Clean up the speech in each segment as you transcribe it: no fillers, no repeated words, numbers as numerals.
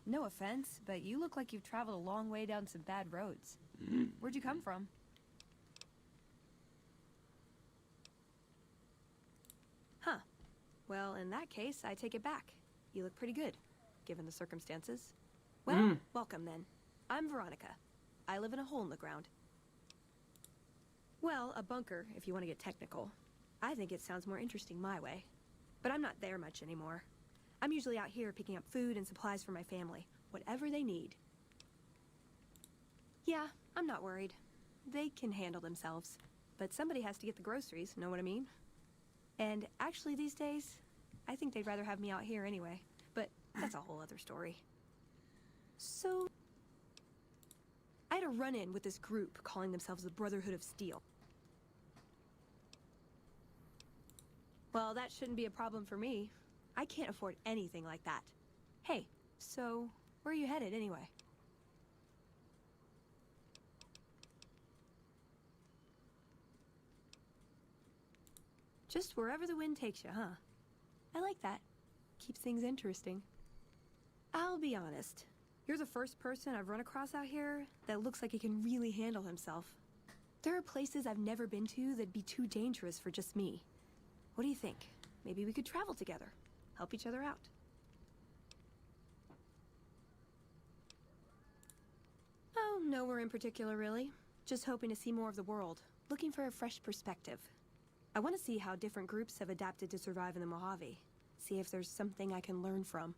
No offense, but you look like you've traveled a long way down some bad roads. Where'd you come from? Huh. Well, in that case, I take it back. You look pretty good, given the circumstances. Well, welcome then. I'm Veronica. I live in a hole in the ground. Well, a bunker, if you want to get technical. I think it sounds more interesting my way. But I'm not there much anymore. I'm usually out here picking up food and supplies for my family, whatever they need. Yeah, I'm not worried. They can handle themselves. But somebody has to get the groceries, know what I mean? And actually these days, I think they'd rather have me out here anyway. But that's a whole other story. So, I had a run-in with this group calling themselves the Brotherhood of Steel. Well, that shouldn't be a problem for me. I can't afford anything like that. Hey, so where are you headed anyway? Just wherever the wind takes you, huh? I like that. Keeps things interesting. I'll be honest. You're the first person I've run across out here that looks like he can really handle himself. There are places I've never been to that'd be too dangerous for just me. What do you think? Maybe we could travel together. Help each other out. Oh, nowhere in particular, really. Just hoping to see more of the world. Looking for a fresh perspective. I want to see how different groups have adapted to survive in the Mojave. See if there's something I can learn from.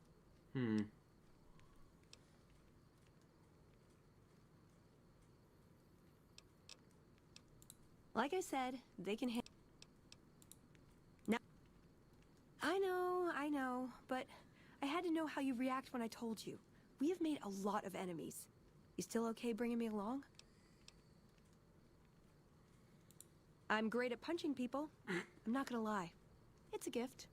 Like I said, they can handle. Now, I know, but I had to know how you react when I told you. We have made a lot of enemies. You still okay bringing me along? I'm great at punching people. I'm not gonna lie. It's a gift.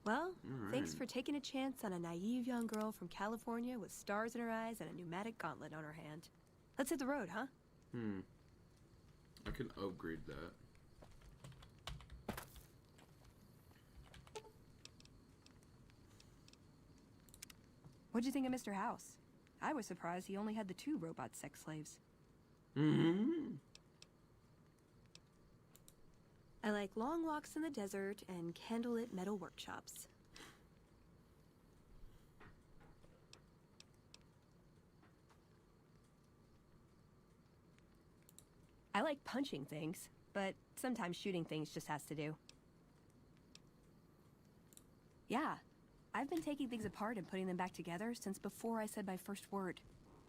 Well, thanks for taking a chance on a naive young girl from California with stars in her eyes and a pneumatic gauntlet on her hand. Let's hit the road, huh? I can upgrade that. What'd you think of Mr. House? I was surprised he only had the 2 robot sex slaves. I like long walks in the desert and candlelit metal workshops. I like punching things, but sometimes shooting things just has to do. Yeah, I've been taking things apart and putting them back together since before I said my first word.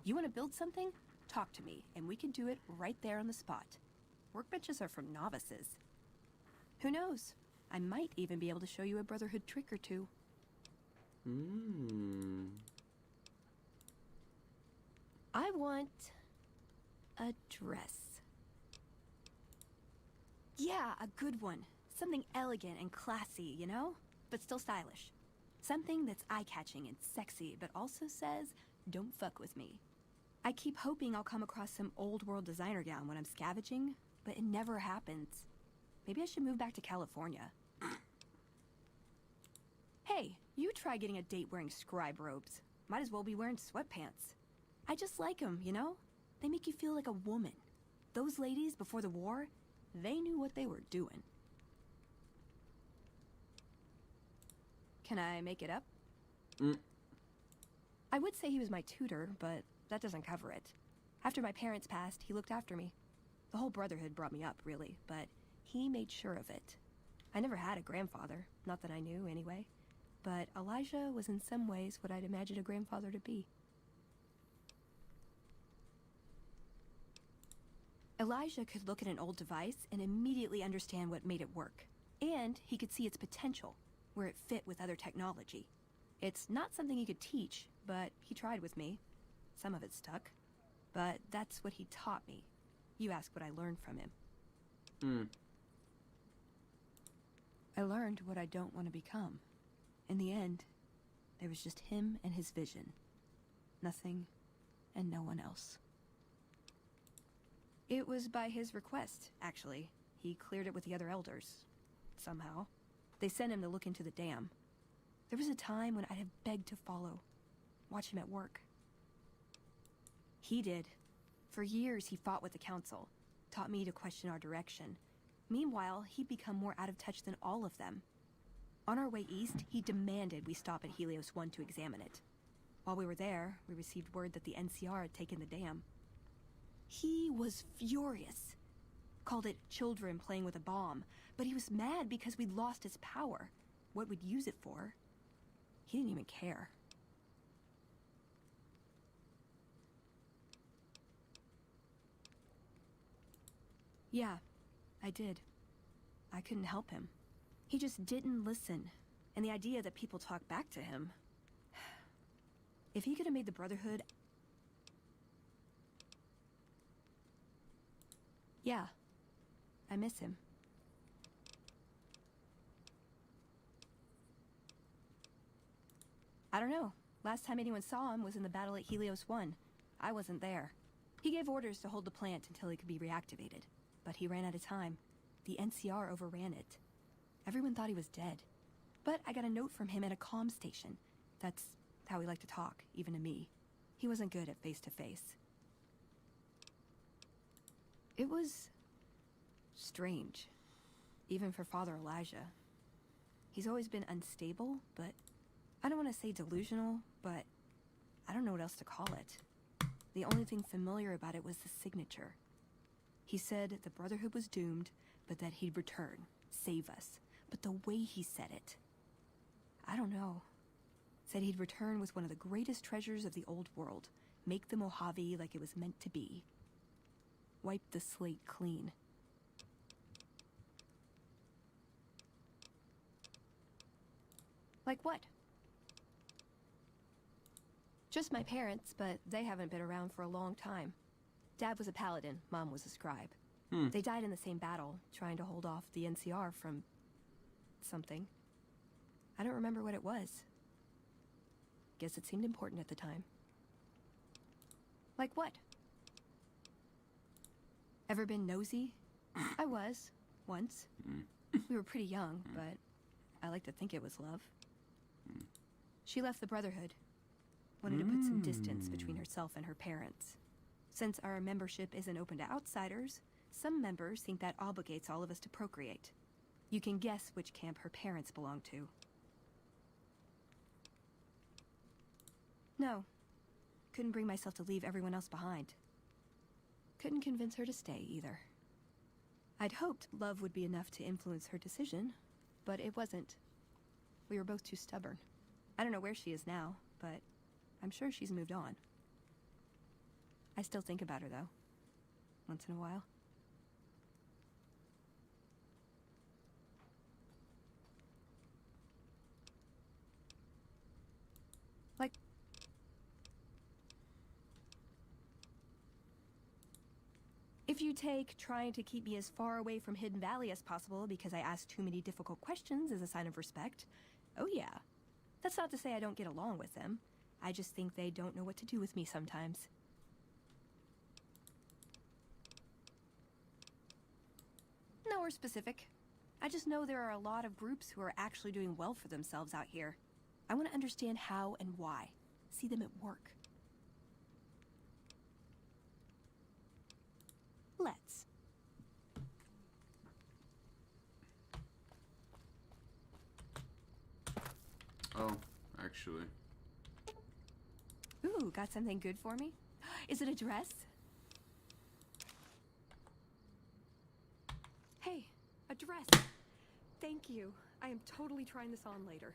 You want to build something? Talk to me, and we can do it right there on the spot. Workbenches are for novices. Who knows? I might even be able to show you a Brotherhood trick or two. I want a dress. Yeah, a good one. Something elegant and classy, you know? But still stylish. Something that's eye-catching and sexy, but also says, don't fuck with me. I keep hoping I'll come across some old-world designer gown when I'm scavenging, but it never happens. Maybe I should move back to California. Hey, you try getting a date wearing scribe robes. Might as well be wearing sweatpants. I just like them, you know? They make you feel like a woman. Those ladies before the war, they knew what they were doing. Can I make it up? I would say he was my tutor, but that doesn't cover it. After my parents passed, he looked after me. The whole Brotherhood brought me up, really, but he made sure of it. I never had a grandfather, not that I knew anyway. But Elijah was in some ways what I'd imagined a grandfather to be. Elijah could look at an old device and immediately understand what made it work. And he could see its potential, where it fit with other technology. It's not something he could teach, but he tried with me. Some of it stuck. But that's what he taught me. You ask what I learned from him. I learned what I don't want to become. In the end, there was just him and his vision. Nothing and no one else. It was by his request, actually. He cleared it with the other elders. Somehow. They sent him to look into the dam. There was a time when I'd have begged to follow. watch him at work. He did. For years, he fought with the council, taught me to question our direction. Meanwhile, he'd become more out of touch than all of them. On our way east, he demanded we stop at Helios 1 to examine it. While we were there, we received word that the NCR had taken the dam. He was furious. Called it children playing with a bomb, but he was mad because we'd lost its power. What we'd use it for. He didn't even care. Yeah, I did. I couldn't help him. He just didn't listen, and the idea that people talk back to him... If he could have made the Brotherhood... Yeah, I miss him. I don't know. Last time anyone saw him was in the battle at Helios 1. I wasn't there. He gave orders to hold the plant until it could be reactivated. But he ran out of time. The NCR overran it. Everyone thought he was dead. But I got a note from him at a comm station. That's how he liked to talk, even to me. He wasn't good at face-to-face. It was... strange. Even for Father Elijah. He's always been unstable, but... I don't want to say delusional, but... I don't know what else to call it. The only thing familiar about it was the signature. He said the Brotherhood was doomed, but that he'd return, save us. But the way he said it... I don't know. Said he'd return with one of the greatest treasures of the old world. Make the Mojave like it was meant to be. Wipe the slate clean. Like what? Just my parents, but they haven't been around for a long time. Dad was a paladin, Mom was a scribe. They died in the same battle, trying to hold off the NCR from... something. I don't remember what it was. Guess it seemed important at the time. Like what? Ever been nosy? I was, once. We were pretty young, but I like to think it was love. She left the Brotherhood. Wanted to put some distance between herself and her parents. Since our membership isn't open to outsiders, some members think that obligates all of us to procreate. You can guess which camp her parents belong to. No. Couldn't bring myself to leave everyone else behind. Couldn't convince her to stay, either. I'd hoped love would be enough to influence her decision, but it wasn't. We were both too stubborn. I don't know where she is now, but I'm sure she's moved on. I still think about her, though. Once in a while. Like... If you take trying to keep me as far away from Hidden Valley as possible because I ask too many difficult questions as a sign of respect, oh yeah. That's not to say I don't get along with them. I just think they don't know what to do with me sometimes. Nowhere specific. I just know there are a lot of groups who are actually doing well for themselves out here. I want to understand how and why. See them at work. Let's. Oh, actually. Ooh, got something good for me? Is it a dress? Hey, a dress. Thank you. I am totally trying this on later.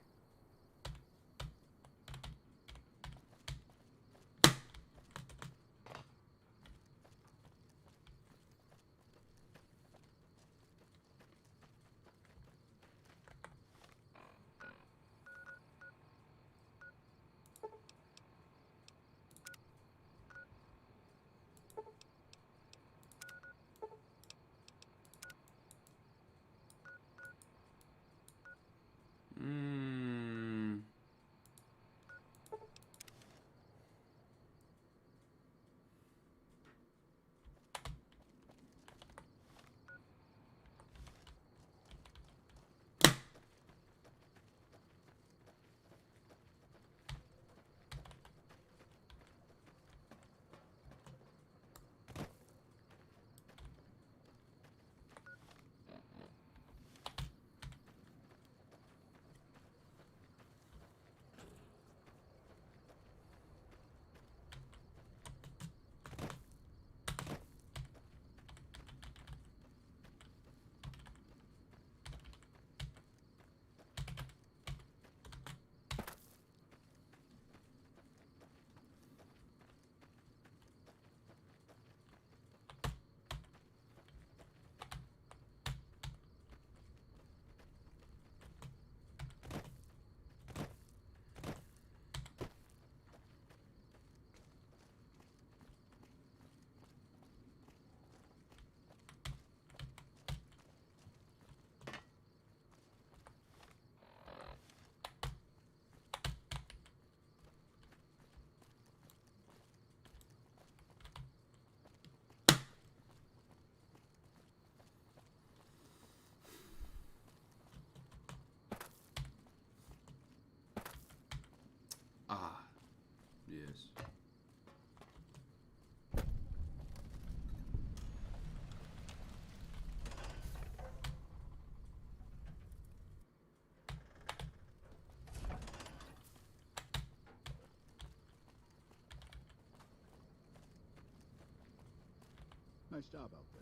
Nice job out there.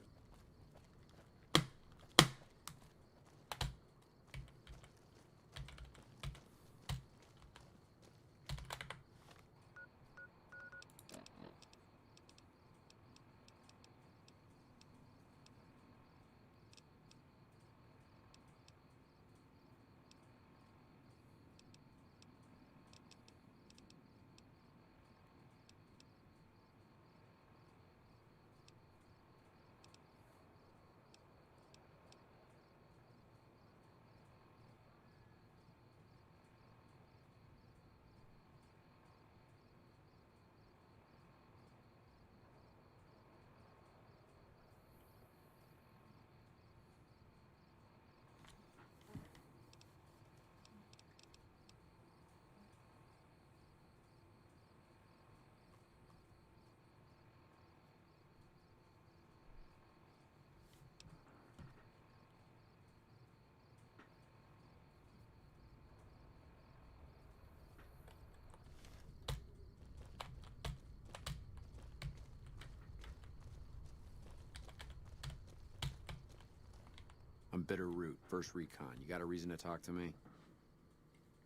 I'm Bitter Root, First Recon. You got a reason to talk to me?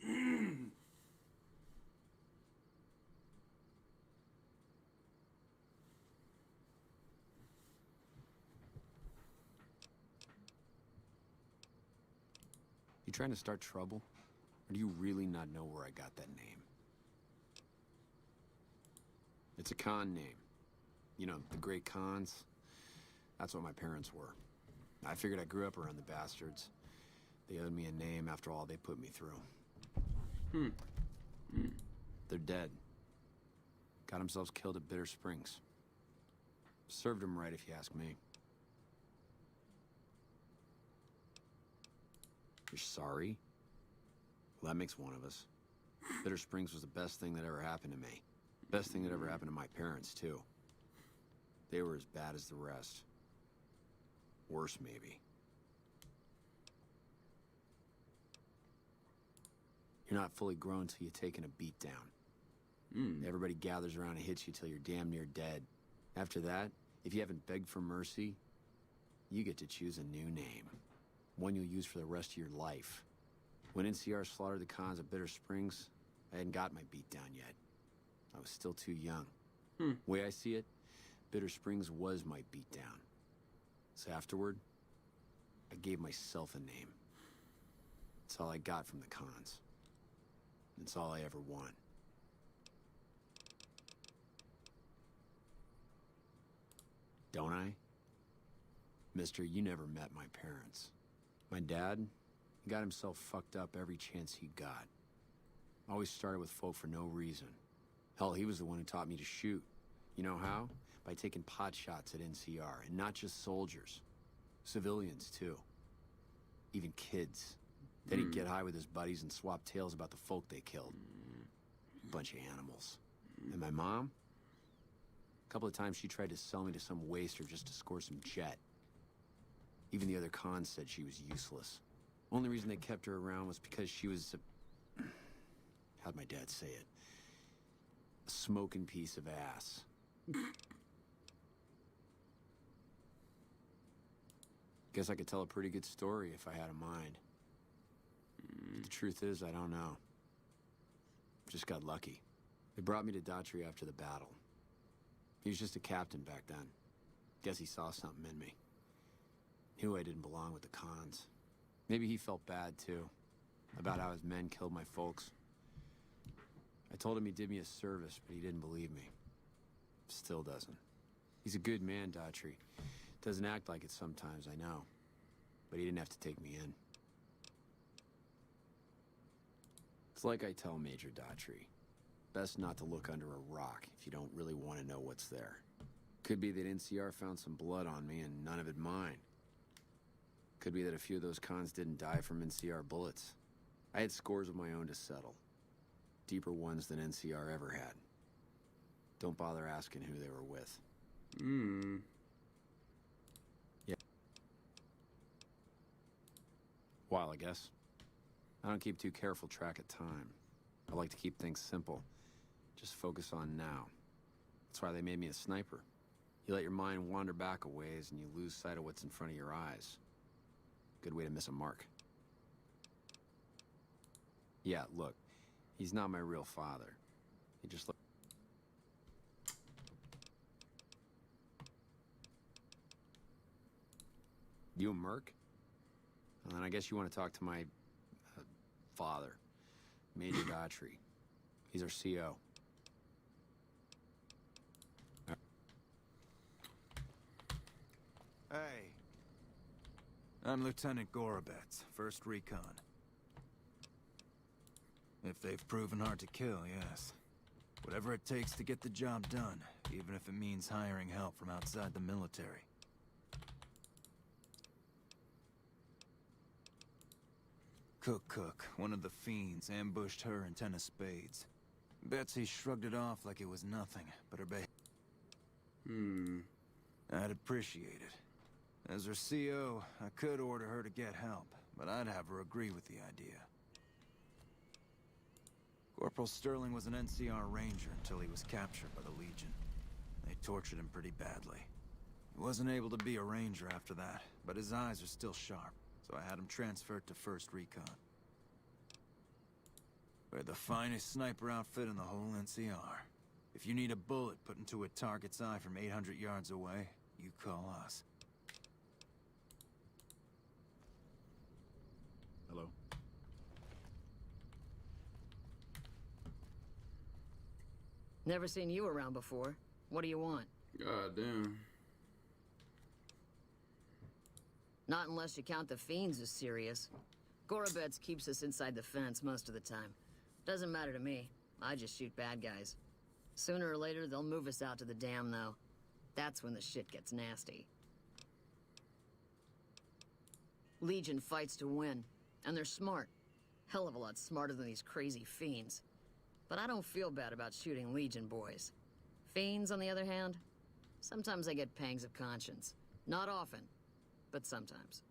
You trying to start trouble? Or do you really not know where I got that name? It's a con name. You know, the great cons. That's what my parents were. I figured I grew up around the bastards. They owed me a name after all they put me through. They're dead. Got themselves killed at Bitter Springs. Served them right, if you ask me. You're sorry? Well, that makes one of us. Bitter Springs was the best thing that ever happened to me. Best thing that ever happened to my parents, too. They were as bad as the rest. Worse, maybe. You're not fully grown till you've taken a beat down. Everybody gathers around and hits you till you're damn near dead. After that, if you haven't begged for mercy, you get to choose a new name. One you'll use for the rest of your life. When NCR slaughtered the cons at Bitter Springs, I hadn't got my beat down yet. I was still too young. Way I see it, Bitter Springs was my beat down. So afterward, I gave myself a name. It's all I got from the cons. It's all I ever want. Don't I? Mister, you never met my parents. My dad, he got himself fucked up every chance he got. Always started with folk for no reason. Hell, he was the one who taught me to shoot. You know how? By taking pot shots at NCR, and not just soldiers. Civilians, too. Even kids. Then he'd get high with his buddies and swap tales about the folk they killed. Bunch of animals. And my mom? A couple of times she tried to sell me to some waster just to score some jet. Even the other cons said she was useless. Only reason they kept her around was because she was a... How'd my dad say it? A smoking piece of ass. Guess I could tell a pretty good story if I had a mind. But the truth is, I don't know. Just got lucky. They brought me to Daughtry after the battle. He was just a captain back then. Guess he saw something in me. Knew I didn't belong with the cons. Maybe he felt bad, too. About how his men killed my folks. I told him he did me a service, but he didn't believe me. Still doesn't. He's a good man, Daughtry. Doesn't act like it sometimes, I know. But he didn't have to take me in. It's like I tell Major Daughtry. Best not to look under a rock if you don't really want to know what's there. Could be that NCR found some blood on me and none of it mine. Could be that a few of those cons didn't die from NCR bullets. I had scores of my own to settle. Deeper ones than NCR ever had. Don't bother asking who they were with. Yeah. While, I guess. I don't keep too careful track of time. I like to keep things simple. Just focus on now. That's why they made me a sniper. You let your mind wander back a ways and you lose sight of what's in front of your eyes. Good way to miss a mark. Yeah, look, he's not my real father. He just You a merc? Well, then I guess you want to talk to my father, Major Daughtry. He's our CO. Hey. I'm Lieutenant Gorobets, 1st Recon. If they've proven hard to kill, yes. Whatever it takes to get the job done, even if it means hiring help from outside the military. Cook, one of the fiends, ambushed her and 10 of spades. Betsy shrugged it off like it was nothing, but her I'd appreciate it. As her CO, I could order her to get help, but I'd have her agree with the idea. Corporal Sterling was an NCR ranger until he was captured by the Legion. They tortured him pretty badly. He wasn't able to be a ranger after that, but his eyes are still sharp, so I had him transferred to 1st Recon. We're the finest sniper outfit in the whole NCR. If you need a bullet put into a target's eye from 800 yards away, you call us. Hello? Never seen you around before. What do you want? God damn. Not unless you count the fiends as serious. Gorobets keeps us inside the fence most of the time. Doesn't matter to me. I just shoot bad guys. Sooner or later, they'll move us out to the dam, though. That's when the shit gets nasty. Legion fights to win, and they're smart. Hell of a lot smarter than these crazy fiends. But I don't feel bad about shooting Legion boys. Fiends, on the other hand, sometimes I get pangs of conscience. Not often, but sometimes.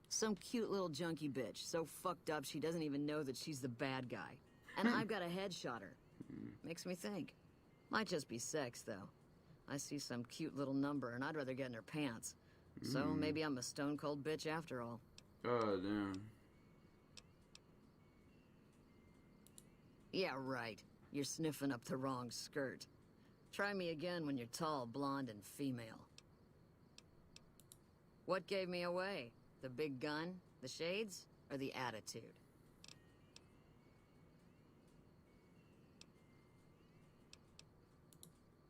Some cute little junkie bitch, so fucked up she doesn't even know that she's the bad guy. And I've got a headshot her. Makes me think. Might just be sex, though. I see some cute little number, and I'd rather get in her pants. So maybe I'm a stone-cold bitch after all. God damn. Yeah, right. You're sniffing up the wrong skirt. Try me again when you're tall, blonde, and female. What gave me away? The big gun, the shades, or the attitude?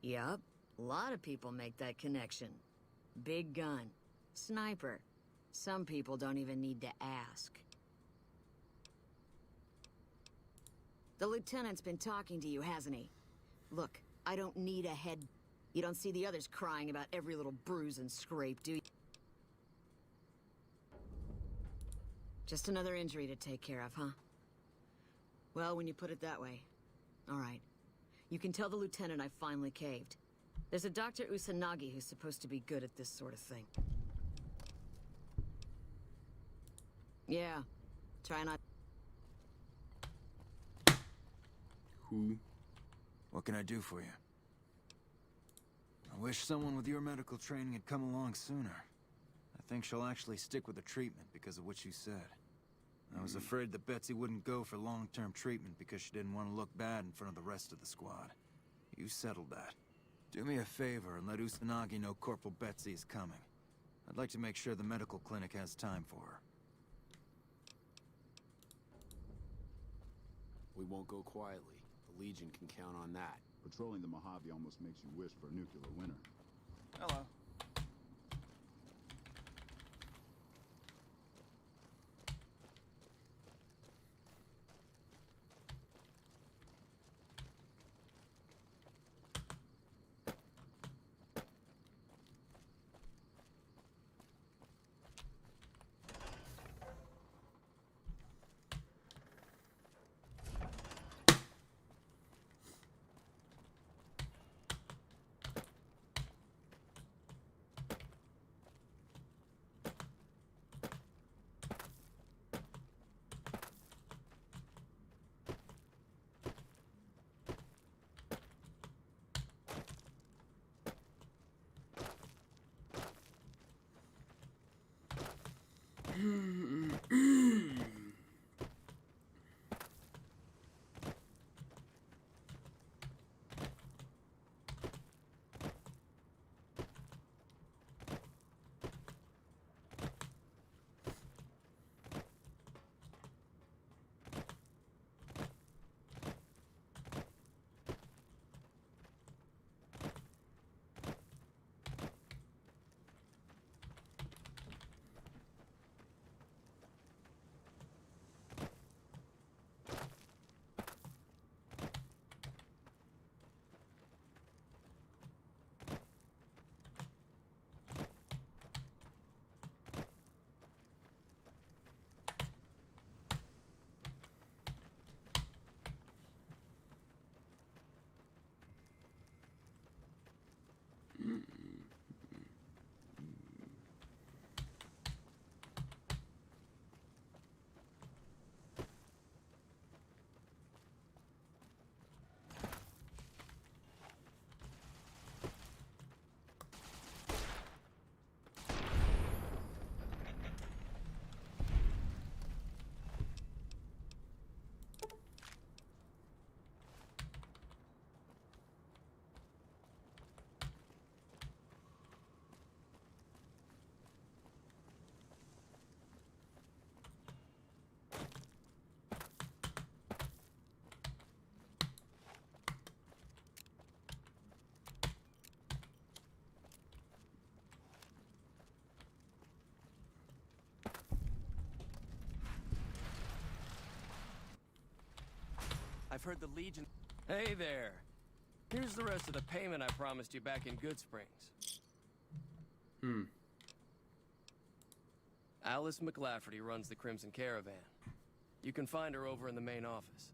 Yup, a lot of people make that connection. Big gun, sniper. Some people don't even need to ask. The lieutenant's been talking to you, hasn't he? Look, I don't need a head. You don't see the others crying about every little bruise and scrape, do you? Just another injury to take care of, huh? Well, when you put it that way. All right. You can tell the lieutenant I finally caved. There's a Dr. Usanagi who's supposed to be good at this sort of thing. Yeah. Try not... Who? What can I do for you? I wish someone with your medical training had come along sooner. I think she'll actually stick with the treatment because of what you said. I was afraid that Betsy wouldn't go for long-term treatment because she didn't want to look bad in front of the rest of the squad. You settled that. Do me a favor and let Usanagi know Corporal Betsy is coming. I'd like to make sure the medical clinic has time for her. We won't go quietly. The Legion can count on that. Patrolling the Mojave almost makes you wish for a nuclear winter. Hello. I've heard the Legion... Hey there. Here's the rest of the payment I promised you back in Good Springs. Alice McLafferty runs the Crimson Caravan. You can find her over in the main office.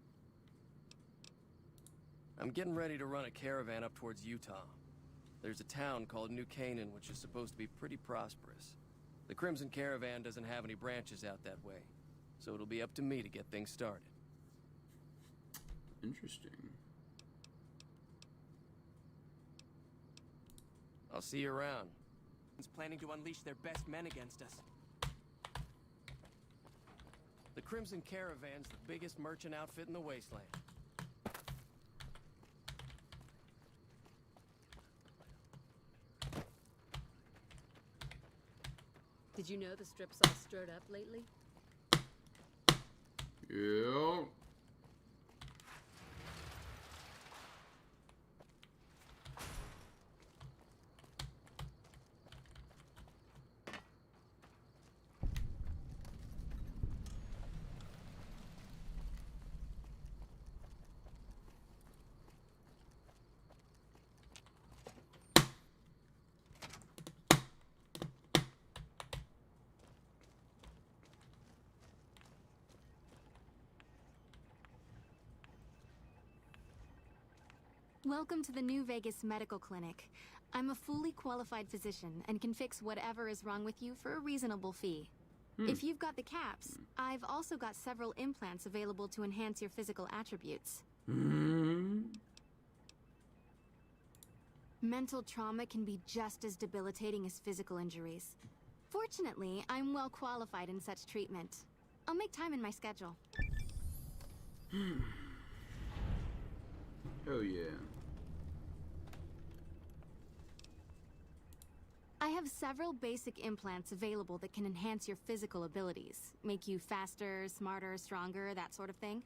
I'm getting ready to run a caravan up towards Utah. There's a town called New Canaan, which is supposed to be pretty prosperous. The Crimson Caravan doesn't have any branches out that way, so it'll be up to me to get things started. Interesting. I'll see you around. Planning to unleash their best men against us. The Crimson Caravan's the biggest merchant outfit in the wasteland. Did you know the strip's all stirred up lately? Yep. Welcome to the New Vegas Medical Clinic. I'm a fully qualified physician and can fix whatever is wrong with you for a reasonable fee. If you've got the caps, I've also got several implants available to enhance your physical attributes. Mental trauma can be just as debilitating as physical injuries. Fortunately, I'm well qualified in such treatment. I'll make time in my schedule. Hell yeah. I have several basic implants available that can enhance your physical abilities, make you faster, smarter, stronger, that sort of thing.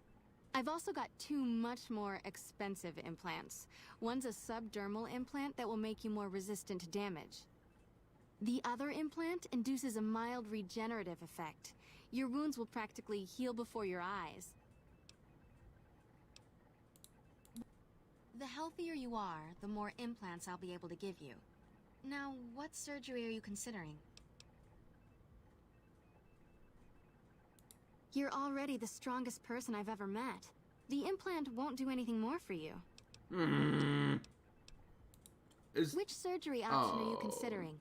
I've also got two much more expensive implants. One's a subdermal implant that will make you more resistant to damage. The other implant induces a mild regenerative effect. Your wounds will practically heal before your eyes. The healthier you are, the more implants I'll be able to give you. Now, what surgery are you considering? You're already the strongest person I've ever met. The implant won't do anything more for you. Which surgery option are you considering?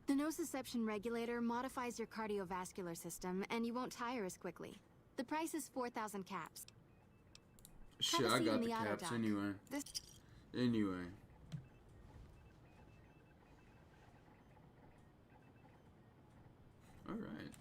The nociception regulator modifies your cardiovascular system, and you won't tire as quickly. The price is 4,000 caps. Shit, Have a I seat got in the the auto caps dock. anyway. This Anyway. Alright.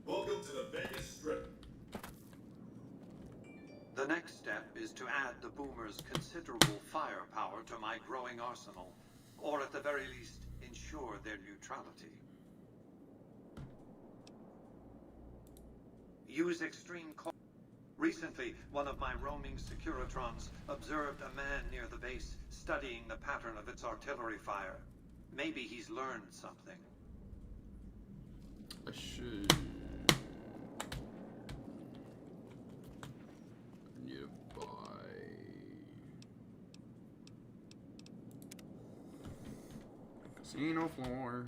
Welcome to the Vegas Strip. The next step is to add the Boomers' considerable firepower to my growing arsenal, or at the very least, ensure their neutrality. Use extreme caution. Recently, one of my roaming Securitrons observed a man near the base studying the pattern of its artillery fire. Maybe he's learned something. I should. I need to buy. Casino floor.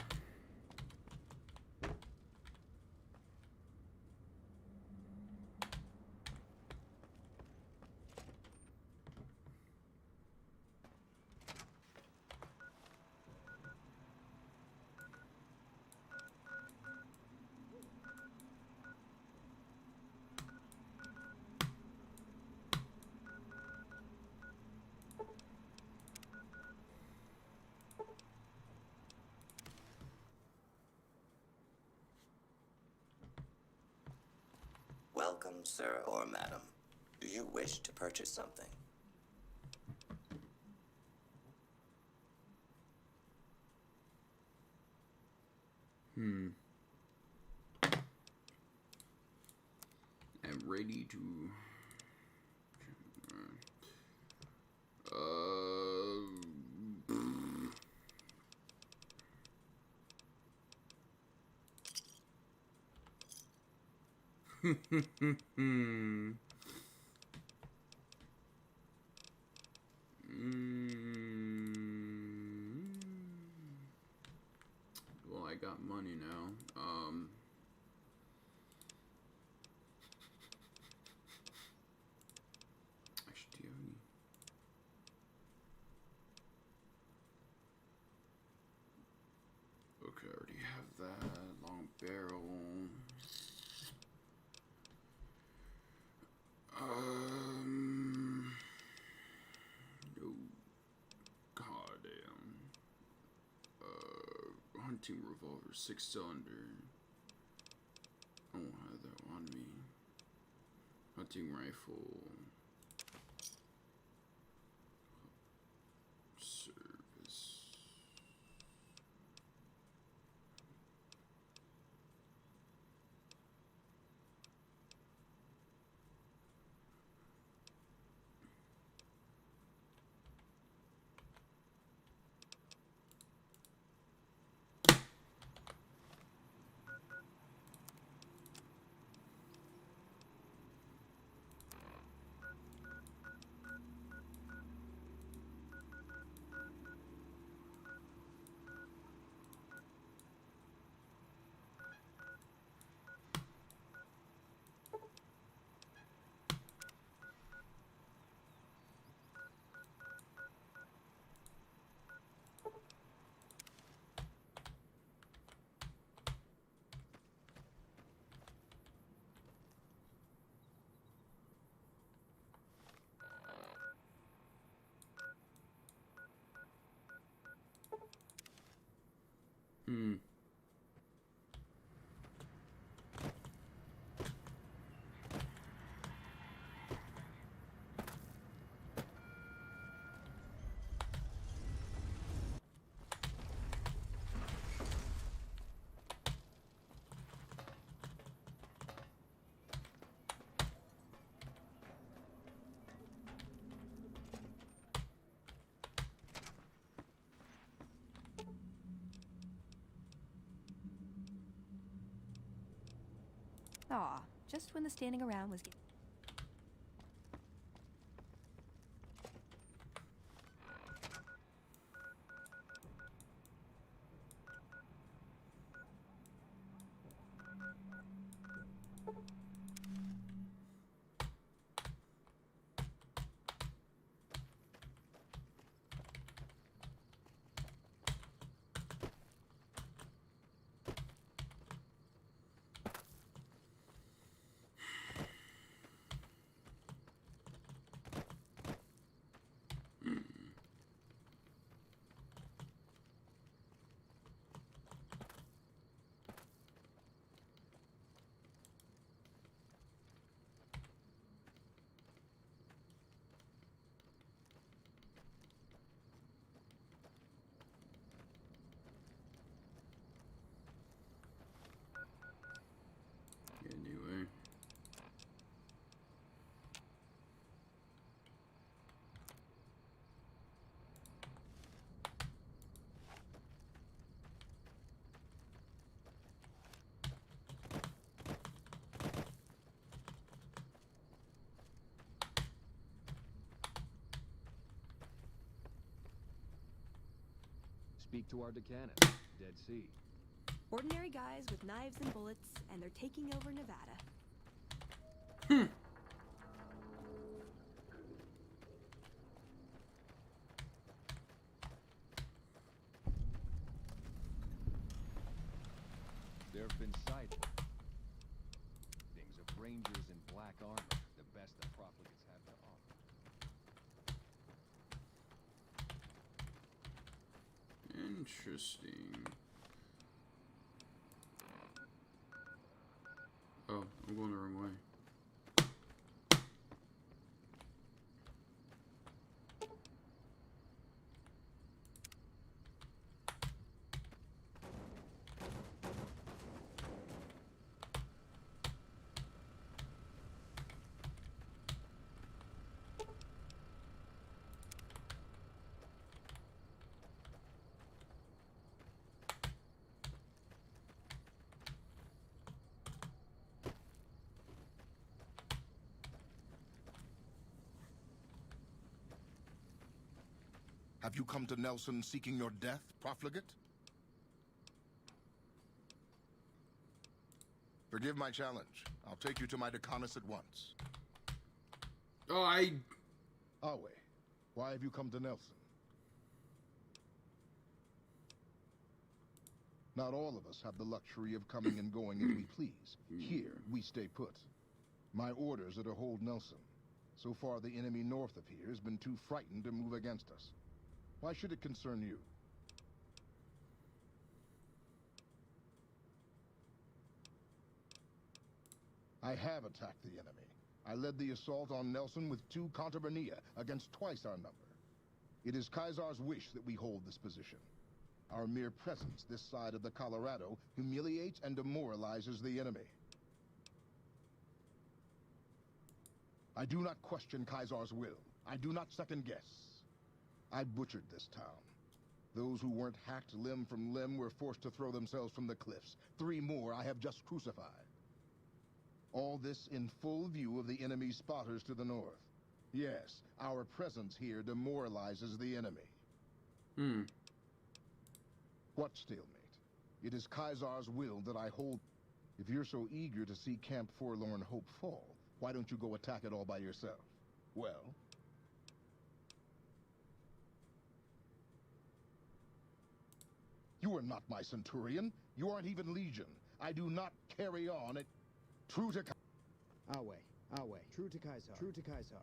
Welcome, sir or madam. Do you wish to purchase something? I'm ready to. Well, I got money now. Actually, do you have any? Okay, I already have that. Long barrel. No. Goddamn. Hunting revolver, 6-cylinder. I won't have that on me. Hunting rifle. Service. Aw, just when the standing around was getting... Speak to our Decanus, Dead Sea. Ordinary guys with knives and bullets, and they're taking over Nevada. There have been sightings of rangers in black armor, the best the profligates have to offer. Interesting. Oh, I'm going the wrong way. Have you come to Nelson seeking your death, profligate? Forgive my challenge. I'll take you to my Decanus at once. Oh, Awe, why have you come to Nelson? Not all of us have the luxury of coming and going as we please. Here, we stay put. My orders are to hold Nelson. So far, the enemy north of here has been too frightened to move against us. Why should it concern you? I have attacked the enemy. I led the assault on Nelson with 2 Contubernia against twice our number. It is Caesar's wish that we hold this position. Our mere presence this side of the Colorado humiliates and demoralizes the enemy. I do not question Caesar's will. I do not second guess. I butchered this town. Those who weren't hacked limb from limb were forced to throw themselves from the cliffs. 3 more I have just crucified. All this in full view of the enemy's spotters to the north. Yes, our presence here demoralizes the enemy. What stalemate? It is Caesar's will that I hold. If you're so eager to see Camp Forlorn Hope fall, why don't you go attack it all by yourself? Well? You are not my centurion. You aren't even legion. I do not carry on it. True to... Awe. True to Caesar. True to Caesar.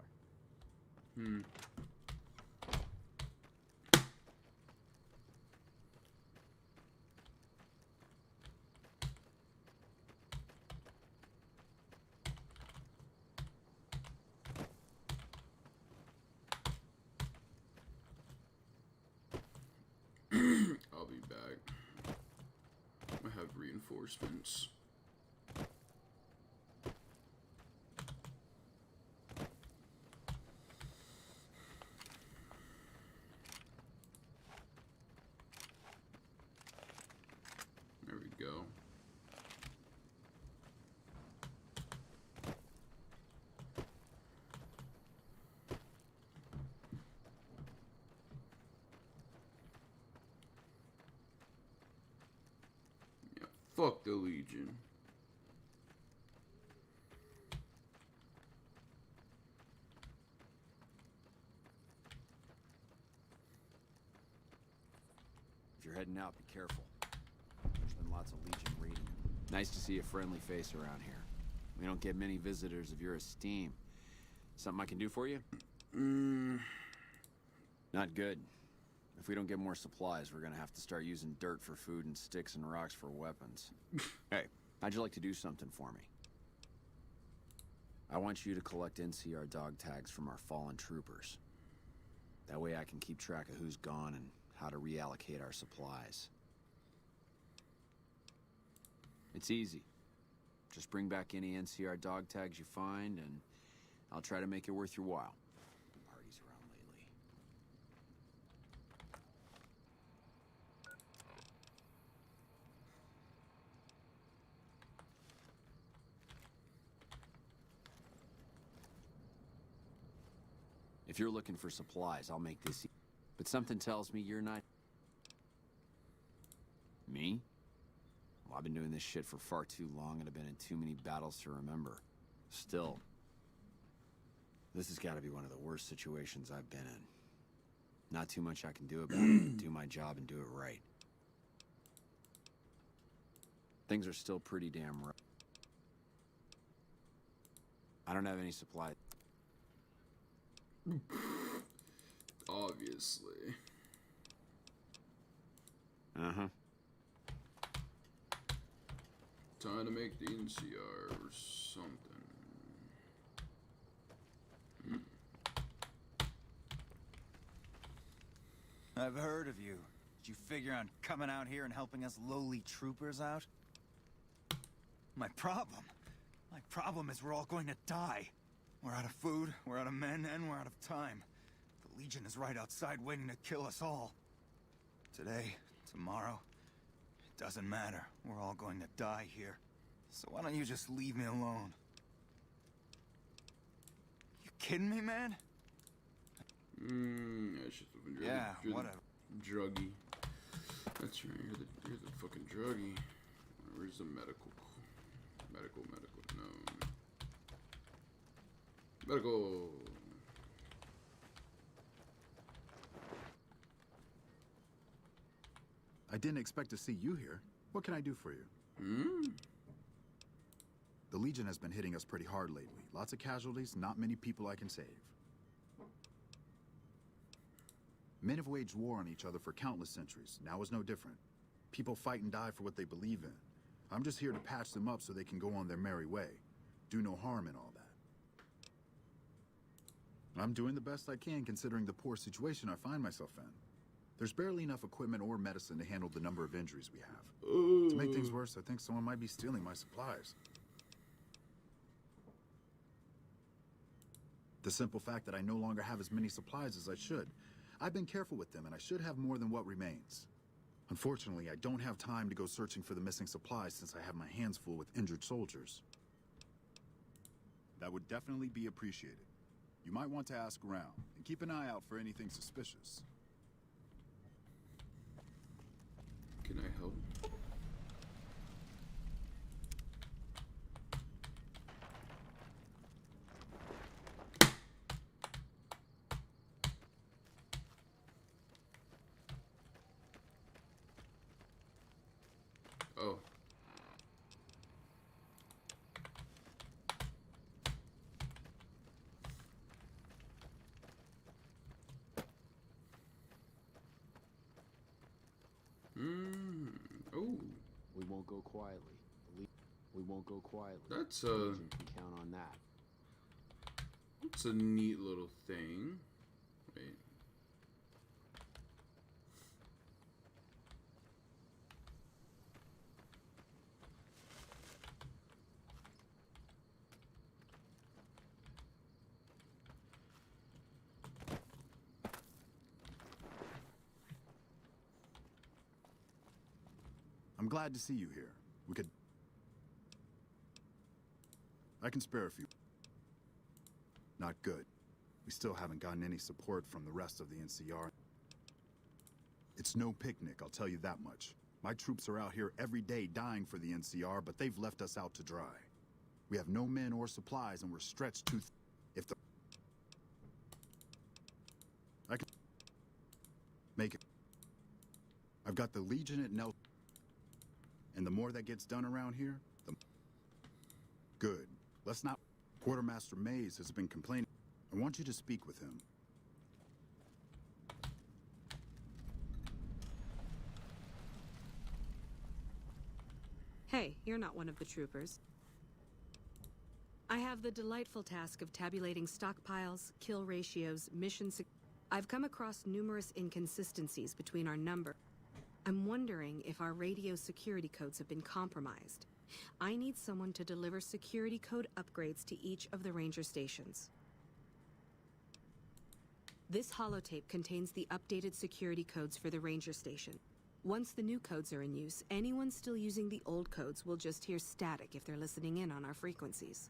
I'll be back. I have reinforcements. There we go. Yeah, fuck the Legion. If you're heading out, be careful. There's been lots of Legion raiding. Nice to see a friendly face around here. We don't get many visitors of your esteem. Something I can do for you? Not good. If we don't get more supplies, we're gonna have to start using dirt for food and sticks and rocks for weapons. Hey, how'd you like to do something for me? I want you to collect NCR dog tags from our fallen troopers. That way I can keep track of who's gone and how to reallocate our supplies. It's easy. Just bring back any NCR dog tags you find, and I'll try to make it worth your while. Parties around lately. If you're looking for supplies, I'll make this. But something tells me you're not. I've been doing this shit for far too long and I've been in too many battles to remember. Still, this has got to be one of the worst situations I've been in. Not too much I can do about it, but do my job and do it right. Things are still pretty damn rough. I don't have any supply. Obviously. Uh-huh. Time to make the NCR or something. I've heard of you. Did you figure on coming out here and helping us lowly troopers out? My problem is we're all going to die. We're out of food, we're out of men, and we're out of time. The Legion is right outside waiting to kill us all. Today, tomorrow, it doesn't matter. We're all going to die here. So why don't you just leave me alone? You kidding me, man? I should have been Yeah, whatever. Druggy. That's right, you're the fucking druggy. Where's the medical? No. Medical. I didn't expect to see you here. What can I do for you? The Legion has been hitting us pretty hard lately. Lots of casualties, not many people I can save. Men have waged war on each other for countless centuries. Now is no different. People fight and die for what they believe in. I'm just here to patch them up so they can go on their merry way. Do no harm in all that. I'm doing the best I can considering the poor situation I find myself in. There's barely enough equipment or medicine to handle the number of injuries we have. To make things worse, I think someone might be stealing my supplies. The simple fact that I no longer have as many supplies as I should. I've been careful with them, and I should have more than what remains. Unfortunately, I don't have time to go searching for the missing supplies since I have my hands full with injured soldiers. That would definitely be appreciated. You might want to ask around, and keep an eye out for anything suspicious. Can I help? Oh. Oh. We won't go quietly. We won't go quietly. That's The Legion can count on that. It's a neat little thing. Wait. I'm glad to see you here. I can spare a few. Not good. We still haven't gotten any support from the rest of the NCR. It's no picnic, I'll tell you that much. My troops are out here every day dying for the NCR, but they've left us out to dry. We have no men or supplies, and we're stretched too if the... I can... make it. I've got the Legion at Nelson. And the more that gets done around here, the... Good. Let's not... Quartermaster Mays has been complaining. I want you to speak with him. Hey, you're not one of the troopers. I have the delightful task of tabulating stockpiles, kill ratios, I've come across numerous inconsistencies between our number. I'm wondering if our radio security codes have been compromised. I need someone to deliver security code upgrades to each of the ranger stations. This holotape contains the updated security codes for the ranger station. Once the new codes are in use, anyone still using the old codes will just hear static if they're listening in on our frequencies.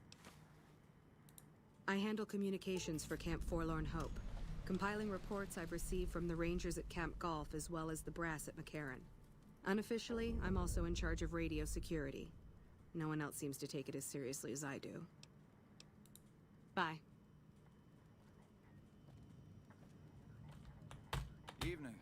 I handle communications for Camp Forlorn Hope, compiling reports I've received from the rangers at Camp Golf as well as the brass at McCarran. Unofficially, I'm also in charge of radio security. No one else seems to take it as seriously as I do. Bye. Evening.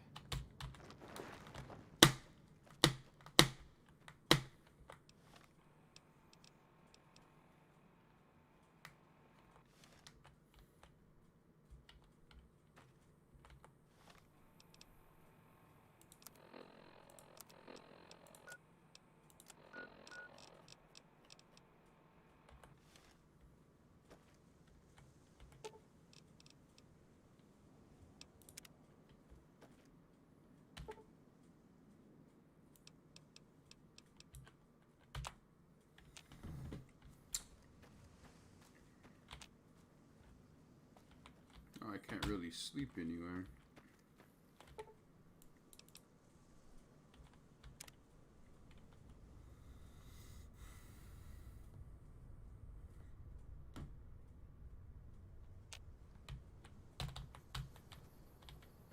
Oh, I can't really sleep anywhere.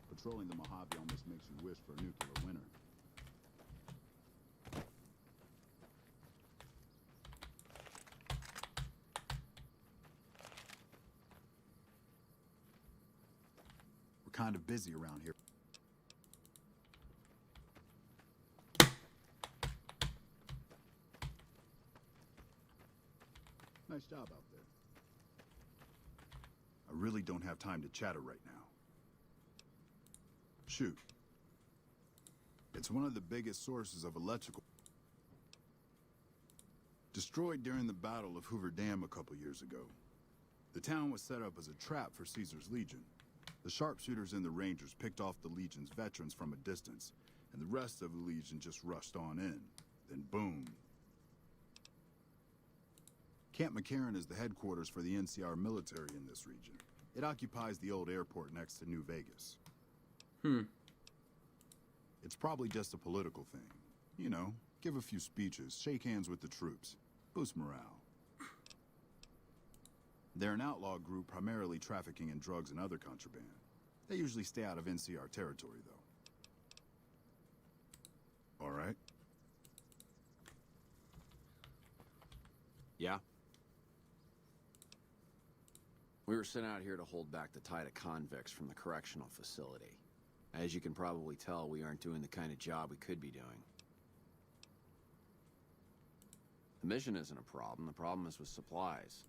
Patrolling the Mojave almost makes you wish for a nuclear winter. We're kind of busy around here. Nice job out there. I really don't have time to chatter right now. Shoot. It's one of the biggest sources of electrical. Destroyed during the Battle of Hoover Dam a couple years ago. The town was set up as a trap for Caesar's Legion. The sharpshooters and the Rangers picked off the Legion's veterans from a distance, and the rest of the Legion just rushed on in. Then boom. Camp McCarran is the headquarters for the NCR military in this region. It occupies the old airport next to New Vegas. It's probably just a political thing. You know, give a few speeches, shake hands with the troops, boost morale. They're an outlaw group primarily trafficking in drugs and other contraband. They usually stay out of NCR territory, though. All right? Yeah? We were sent out here to hold back the tide of convicts from the correctional facility. As you can probably tell, we aren't doing the kind of job we could be doing. The mission isn't a problem. The problem is with supplies.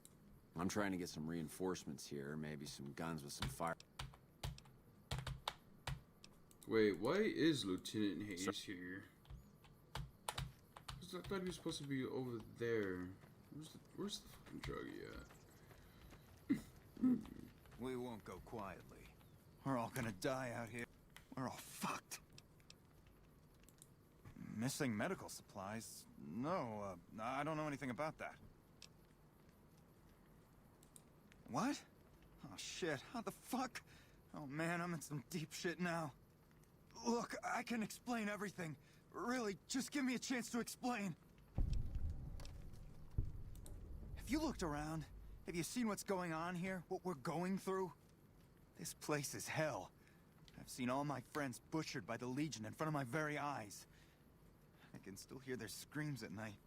I'm trying to get some reinforcements here, maybe some guns with some fire. Wait, why is Lieutenant Hayes here? 'Cause I thought he was supposed to be over there. Where's the fucking druggie at? We won't go quietly. We're all gonna die out here. We're all fucked. Missing medical supplies? No, I don't know anything about that. What? Oh shit, how the fuck? Oh man, I'm in some deep shit now. Look, I can explain everything. Really, just give me a chance to explain. Have you looked around? Have you seen what's going on here? What we're going through? This place is hell. I've seen all my friends butchered by the Legion in front of my very eyes. I can still hear their screams at night.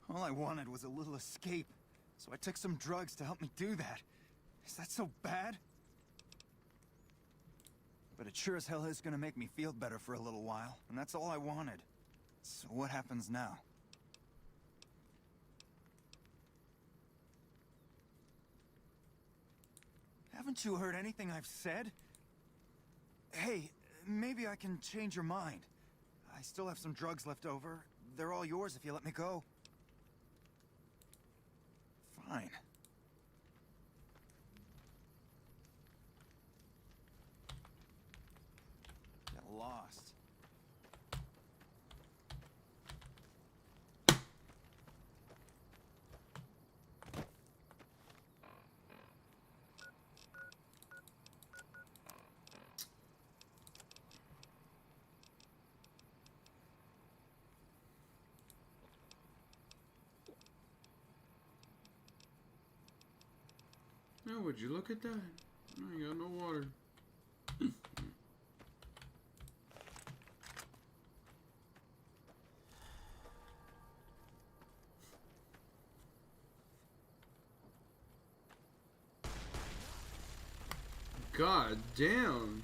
All I wanted was a little escape, so I took some drugs to help me do that. Is that so bad? But it sure as hell is gonna make me feel better for a little while, and that's all I wanted. So what happens now? Haven't you heard anything I've said? Hey, maybe I can change your mind. I still have some drugs left over. They're all yours if you let me go. Fine. Get lost. Oh, would you look at that? I ain't got no water. God damn.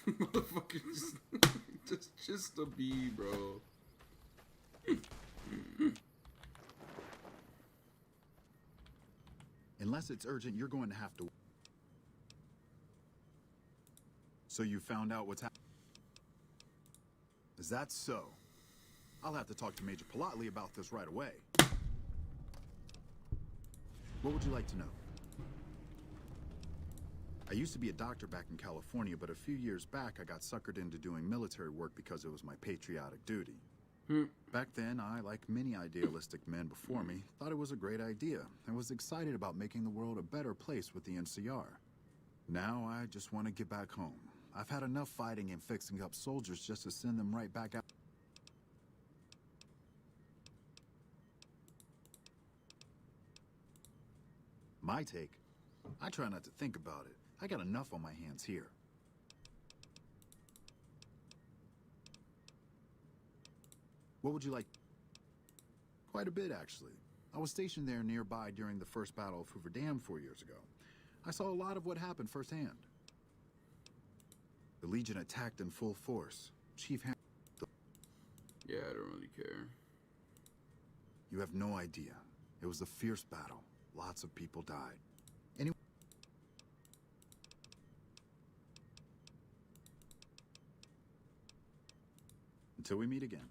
Motherfucker just a bee, bro. Unless it's urgent, you're going to have to. So you found out what's happening? Is that so? I'll have to talk to Major Polotli about this right away. What would you like to know? I used to be a doctor back in California, but a few years back I got suckered into doing military work because it was my patriotic duty. Back then, I, like many idealistic men before me, thought it was a great idea and was excited about making the world a better place with the NCR. Now I just want to get back home. I've had enough fighting and fixing up soldiers just to send them right back out. My take? I try not to think about it. I got enough on my hands here. What would you like? Quite a bit, actually. I was stationed there nearby during the first Battle of Hoover Dam 4 years ago. I saw a lot of what happened firsthand. The Legion attacked in full force. Chief Ham... Yeah, I don't really care. You have no idea. It was a fierce battle. Lots of people died. Anyway... Until we meet again.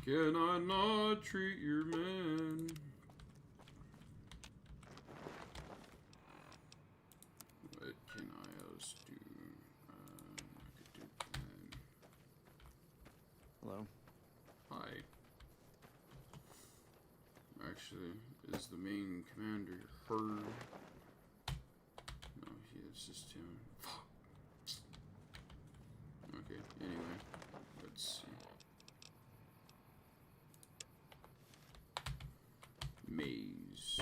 Can I not treat your man? What can I else do? I could do that. Hello. Hi. Actually, is the main commander her? No, it's just him. Fuck. Okay, anyway, let's see. Maze.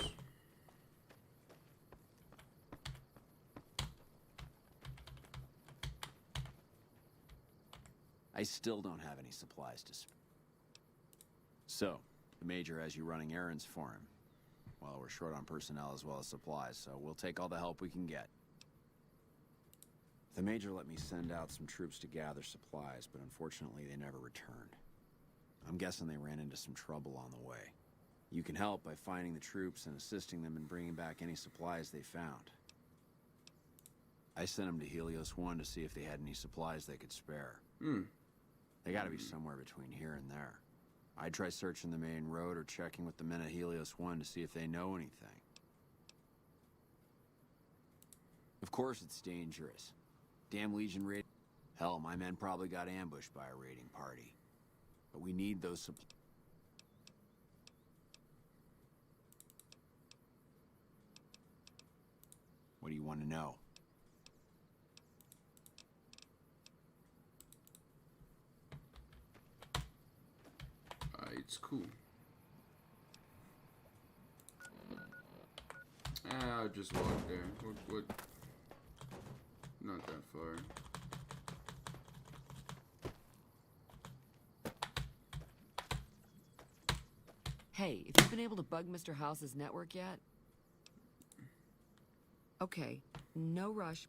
I still don't have any supplies to spare. So, the Major has you running errands for him. Well, we're short on personnel as well as supplies, so we'll take all the help we can get. The Major let me send out some troops to gather supplies, but unfortunately they never returned. I'm guessing they ran into some trouble on the way. You can help by finding the troops and assisting them in bringing back any supplies they found. I sent them to Helios 1 to see if they had any supplies they could spare. They gotta be somewhere between here and there. I'd try searching the main road or checking with the men at Helios 1 to see if they know anything. Of course it's dangerous. Damn Legion raid. Hell, my men probably got ambushed by a raiding party. But we need those supplies. What do you want to know? It's cool. I'll just walk there. What? Not that far. Hey, if you've been able to bug Mr. House's network yet? Okay, no rush.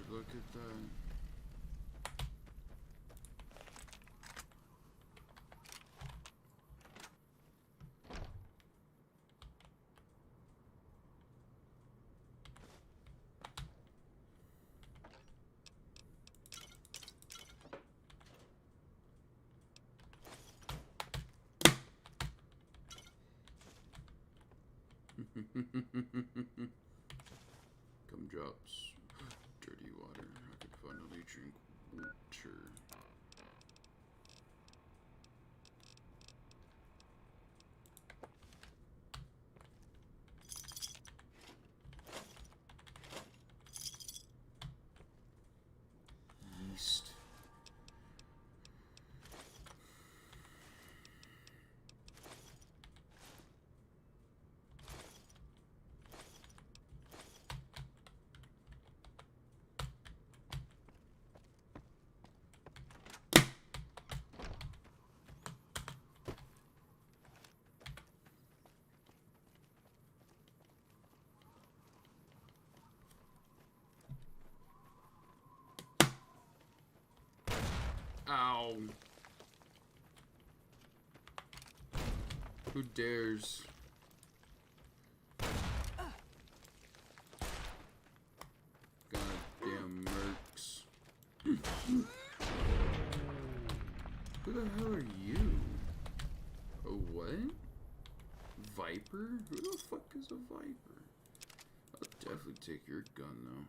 look at that. Gumdrops. Dirty water. I could finally drink water. Yeast. Ow. Who dares? Goddamn mercs. Who the hell are you? A what? Viper? Who the fuck is a Viper? I'll definitely take your gun though.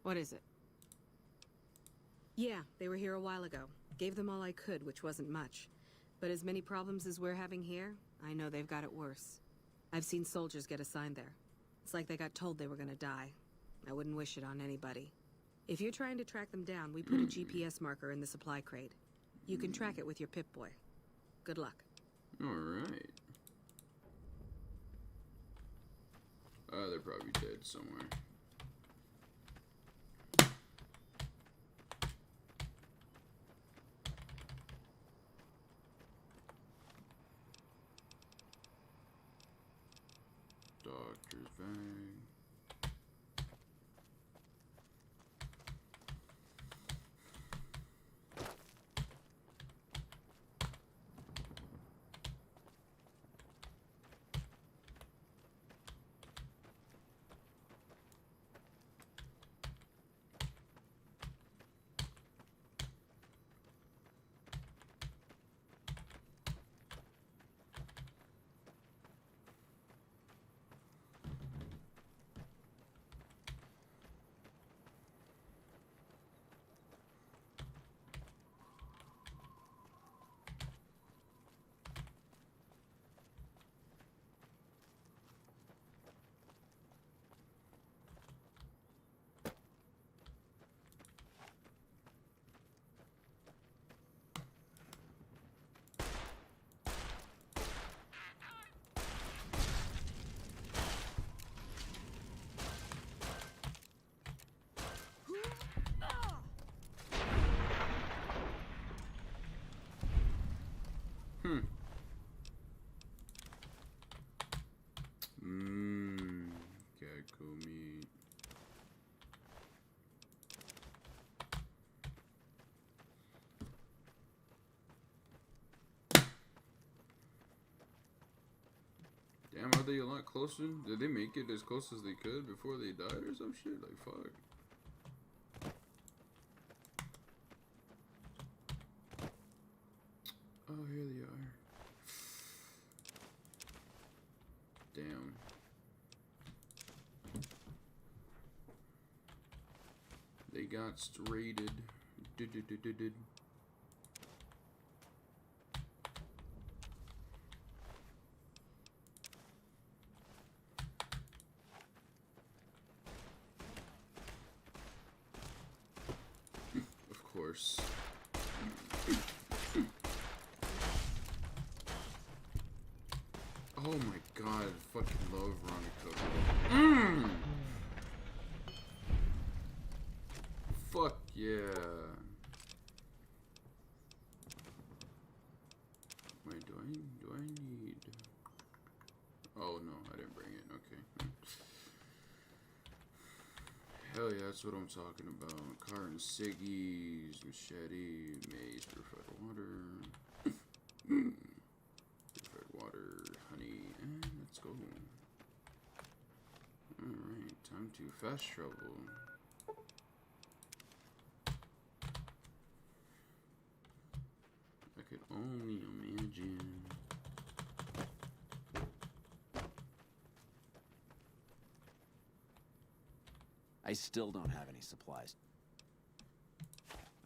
What is it? Yeah, they were here a while ago. Gave them all I could, which wasn't much. But as many problems as we're having here, I know they've got it worse. I've seen soldiers get assigned there. It's like they got told they were gonna die. I wouldn't wish it on anybody. If you're trying to track them down, we put a GPS marker in the supply crate. You can track it with your Pip-Boy. Good luck. Alright. They're probably dead somewhere. Doctor's bag. Damn, are they a lot closer? Did they make it as close as they could before they died or some shit? Like, fuck. Oh, here they are. Damn. They got raided. Did. Of course. Oh my god, I fucking love Ronnie Cook. Fuck yeah. Wait, do I need... Oh no, I didn't bring it, okay. Hell yeah, that's what I'm talking about. Carton ciggies, machete, mace, purified water. Purified water, honey, and let's go. Alright, time to fast travel. I could only imagine. I still don't have any supplies.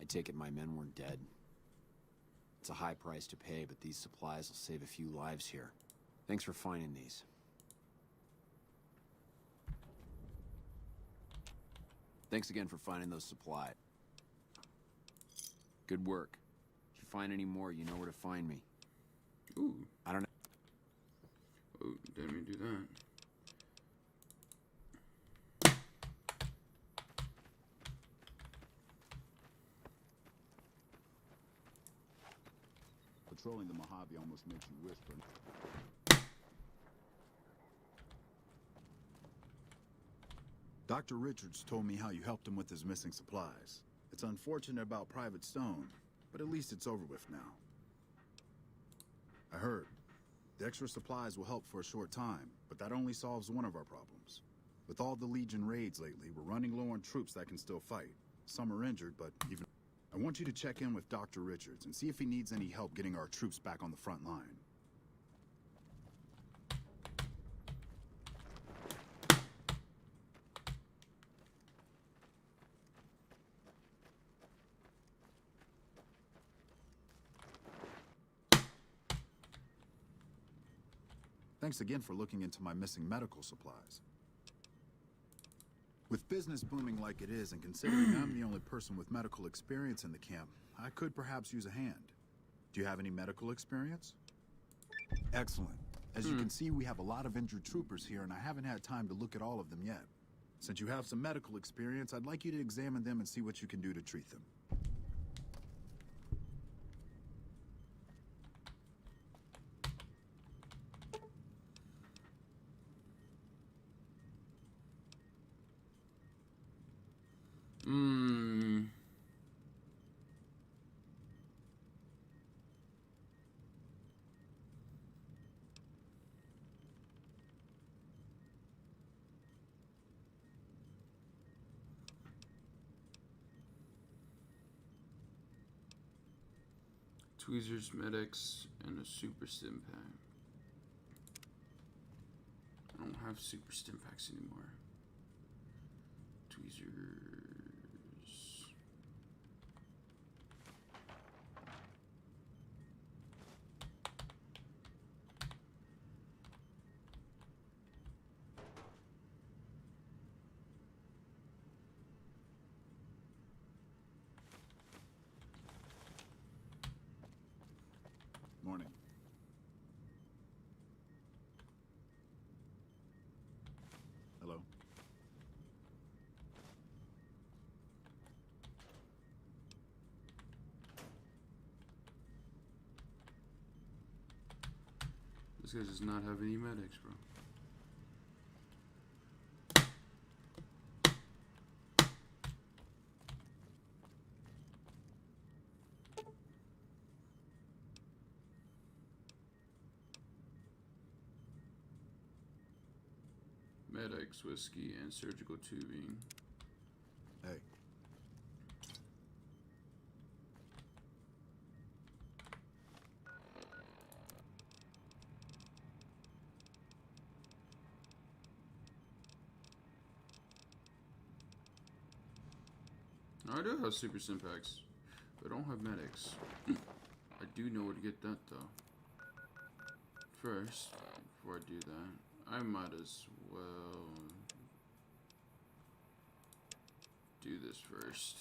I take it my men weren't dead. It's a high price to pay, but these supplies will save a few lives here. Thanks for finding these. Thanks again for finding those supplies. Good work. If you find any more, you know where to find me. Ooh. I don't know. Oh, didn't mean to do that. Patrolling the Mojave almost makes you whisper. Dr. Richards told me how you helped him with his missing supplies. It's unfortunate about Private Stone, but at least it's over with now. I heard. The extra supplies will help for a short time, but that only solves one of our problems. With all the Legion raids lately, we're running low on troops that can still fight. Some are injured, but even... I want you to check in with Dr. Richards and see if he needs any help getting our troops back on the front line. Thanks again for looking into my missing medical supplies. With business booming like it is, and considering I'm the only person with medical experience in the camp, I could perhaps use a hand. Do you have any medical experience? Excellent. As you can see, we have a lot of injured troopers here, and I haven't had time to look at all of them yet. Since you have some medical experience, I'd like you to examine them and see what you can do to treat them. Tweezers, medics, and a super stim pack. I don't have super stim packs anymore. Tweezers. Morning. Hello? This guy does not have any medics, bro. X whiskey and surgical tubing. Hey. I do have super simpacts, but I don't have medics. I do know where to get that though. First, before I do that, I might as well do this first.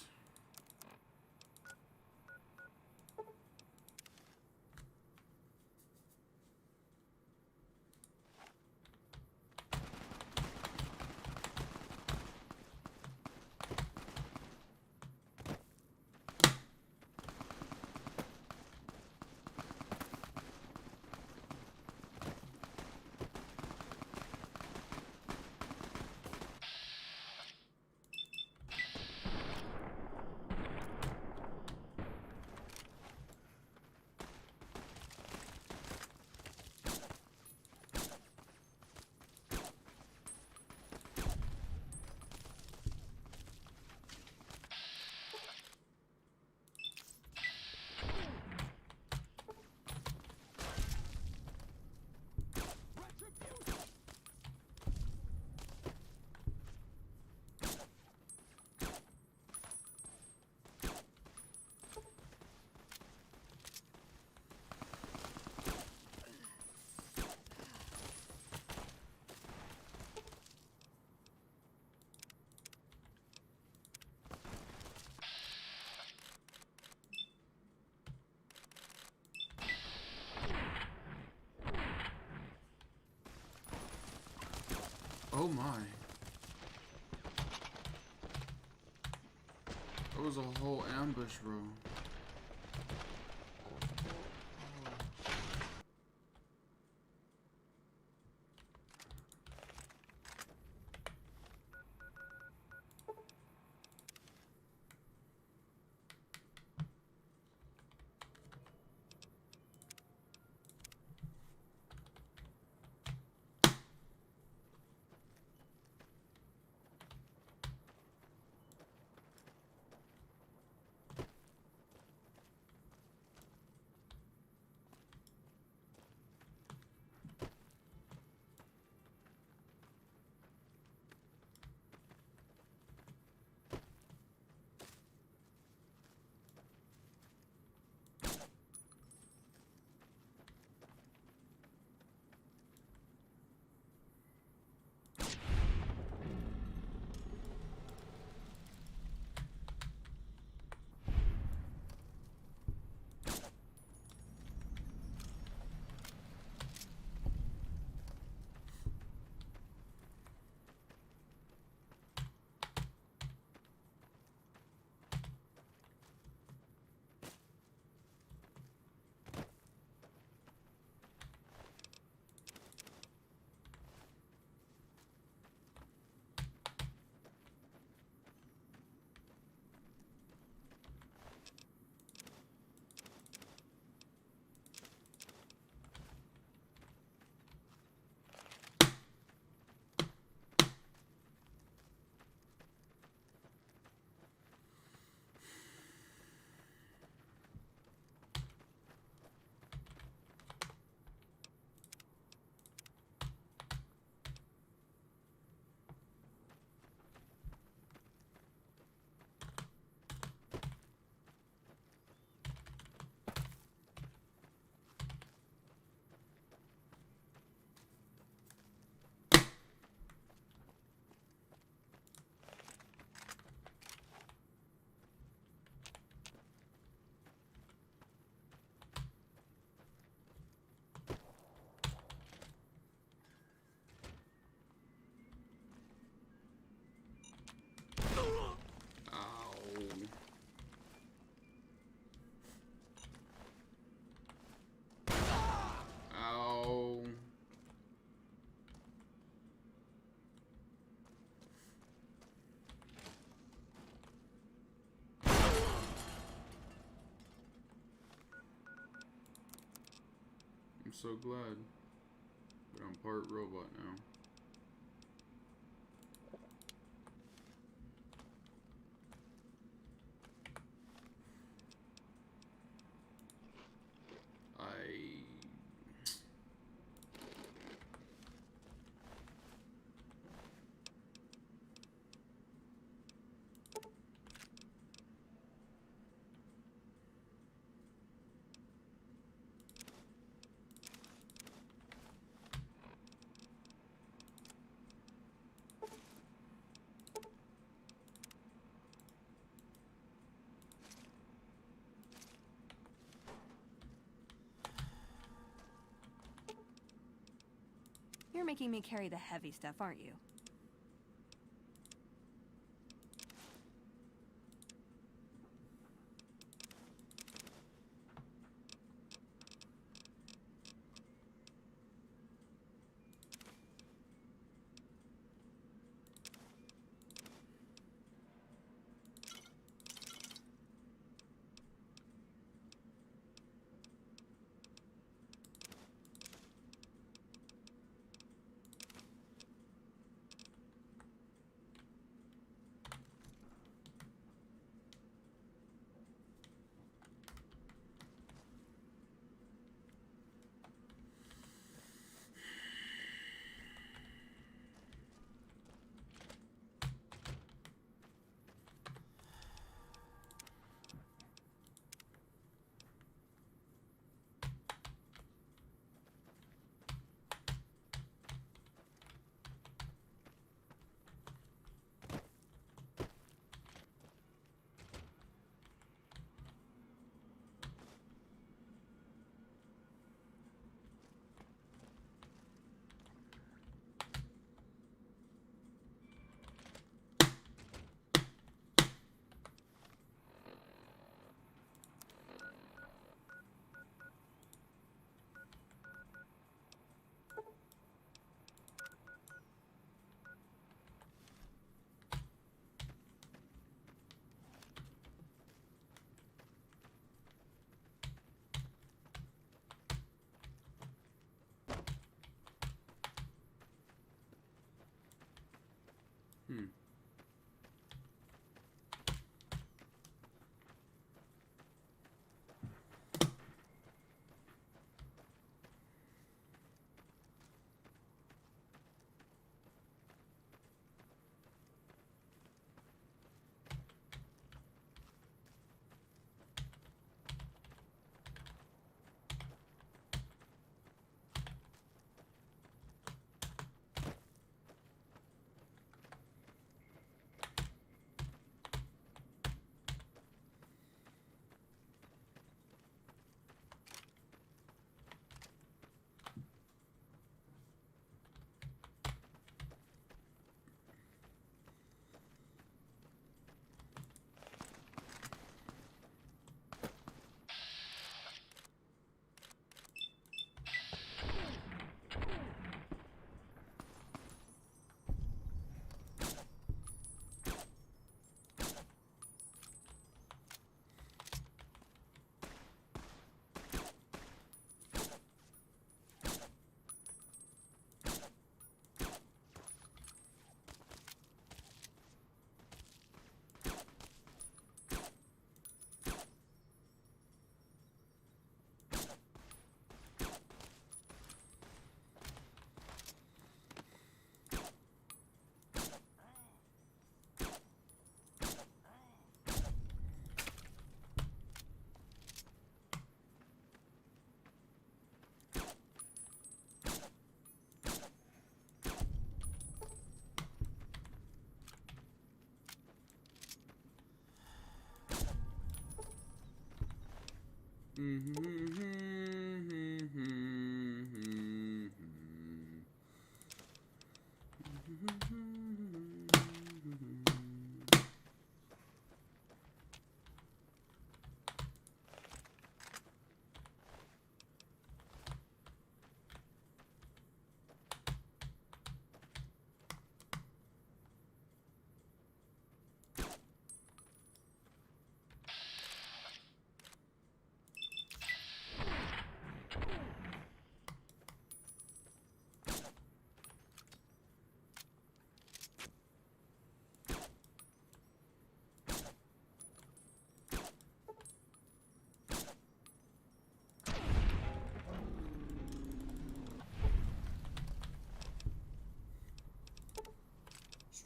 Oh my. That was a whole ambush, bro. I'm so glad that I'm part robot now. making me carry the heavy stuff, aren't you?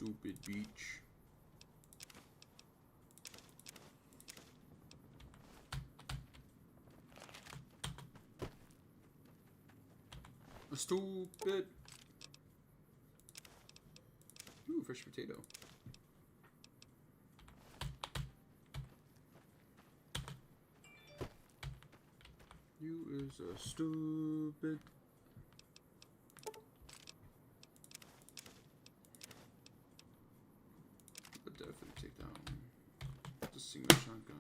Stupid beach. Stupid. Ooh, fresh potato. You is a stupid. a single shotgun.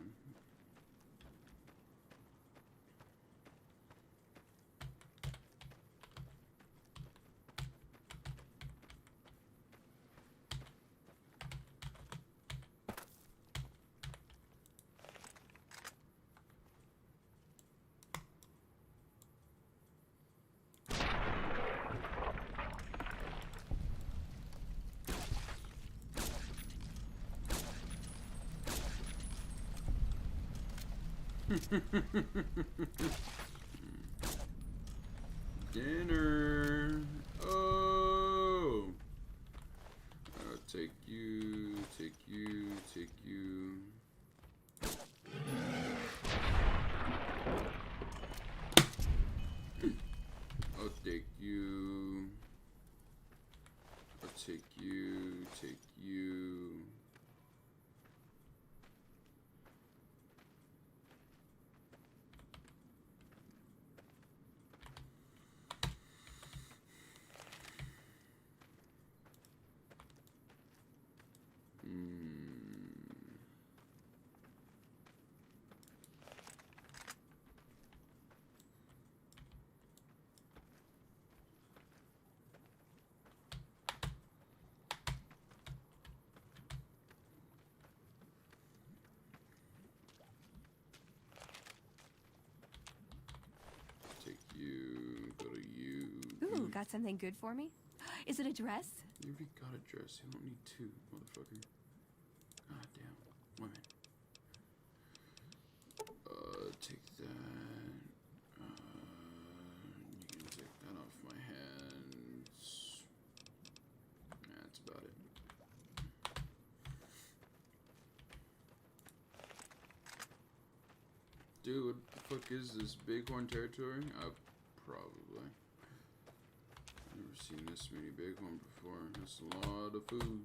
Dinner. Oh. Take you, take you, take you. I'll take you. I'll take you, take you. Take you, go to you. Ooh, got something good for me? Is it a dress? You already got a dress. You don't need two, motherfucker. God damn. Women. Take that. You can take that off my hands. That's about it. Dude, what the fuck is this? Bighorn territory? Probably. Never seen this many bighorn before. That's a lot of food.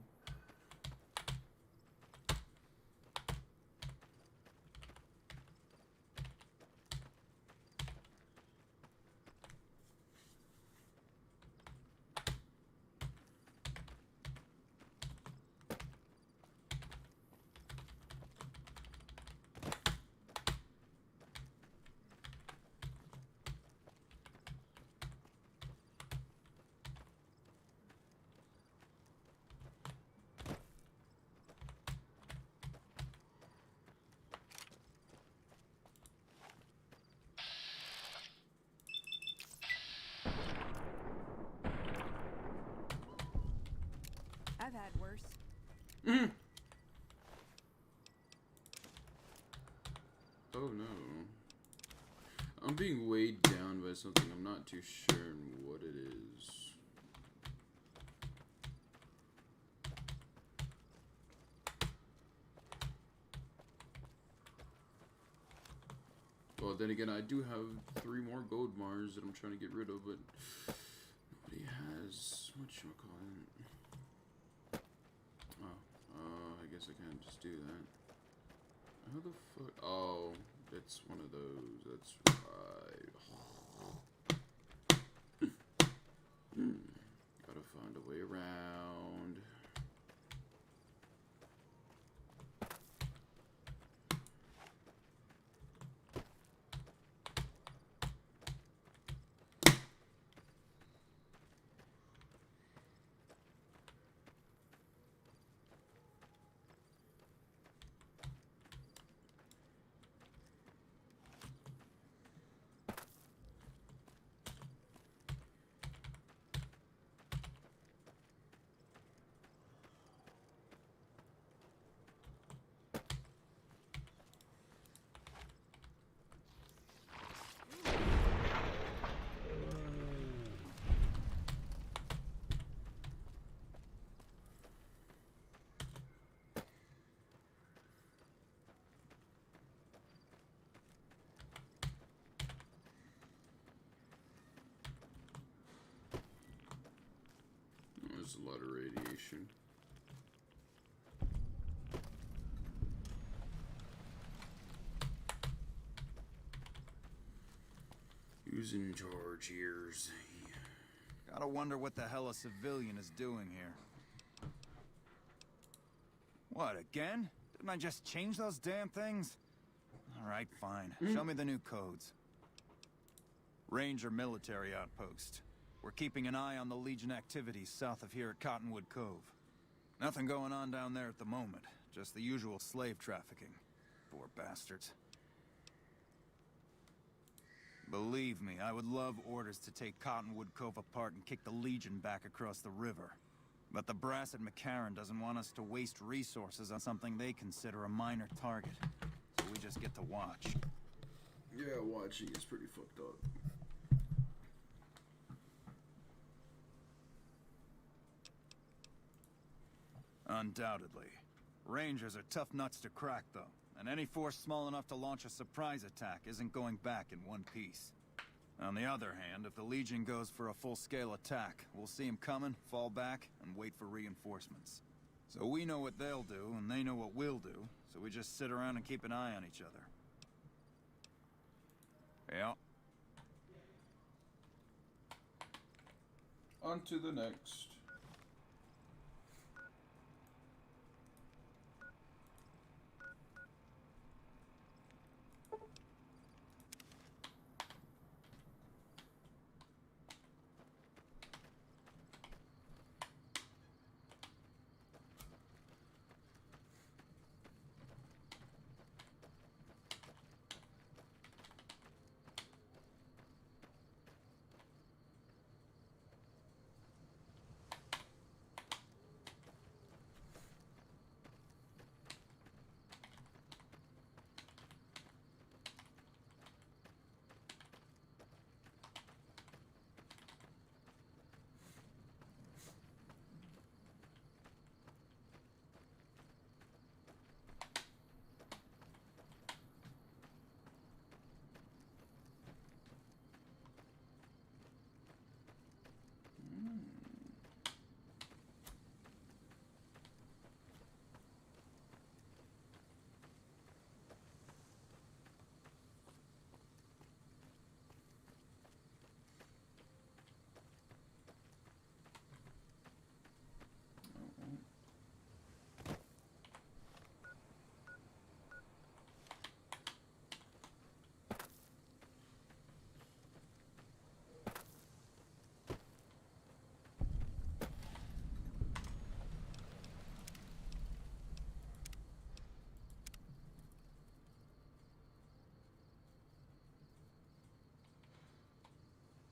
I've had worse. Oh no. I'm being weighed down by something I'm not too sure what it is. Well, then again, I do have 3 more gold Mars that I'm trying to get rid of, but nobody has. Whatchamacallit? Oh, I guess I can't just do that. How the fuck? Oh, that's one of those. That's right. Gotta find a way around. There's a lot of radiation. Who's in charge here? Gotta wonder what the hell a civilian is doing here. What, again? Didn't Couldn't I just change those damn things? All right, fine. Show me the new codes. Ranger military outpost. We're keeping an eye on the Legion activities south of here at Cottonwood Cove. Nothing going on down there at the moment. Just the usual slave trafficking. Poor bastards. Believe me, I would love orders to take Cottonwood Cove apart and kick the Legion back across the river. But the brass at McCarran doesn't want us to waste resources on something they consider a minor target. So we just get to watch. Yeah, watching is pretty fucked up. Undoubtedly. Rangers are tough nuts to crack, though. And any force small enough to launch a surprise attack isn't going back in one piece. On the other hand, if the Legion goes for a full-scale attack, we'll see them coming, fall back, and wait for reinforcements. So we know what they'll do, and they know what we'll do, so we just sit around and keep an eye on each other. Yeah. On to the next.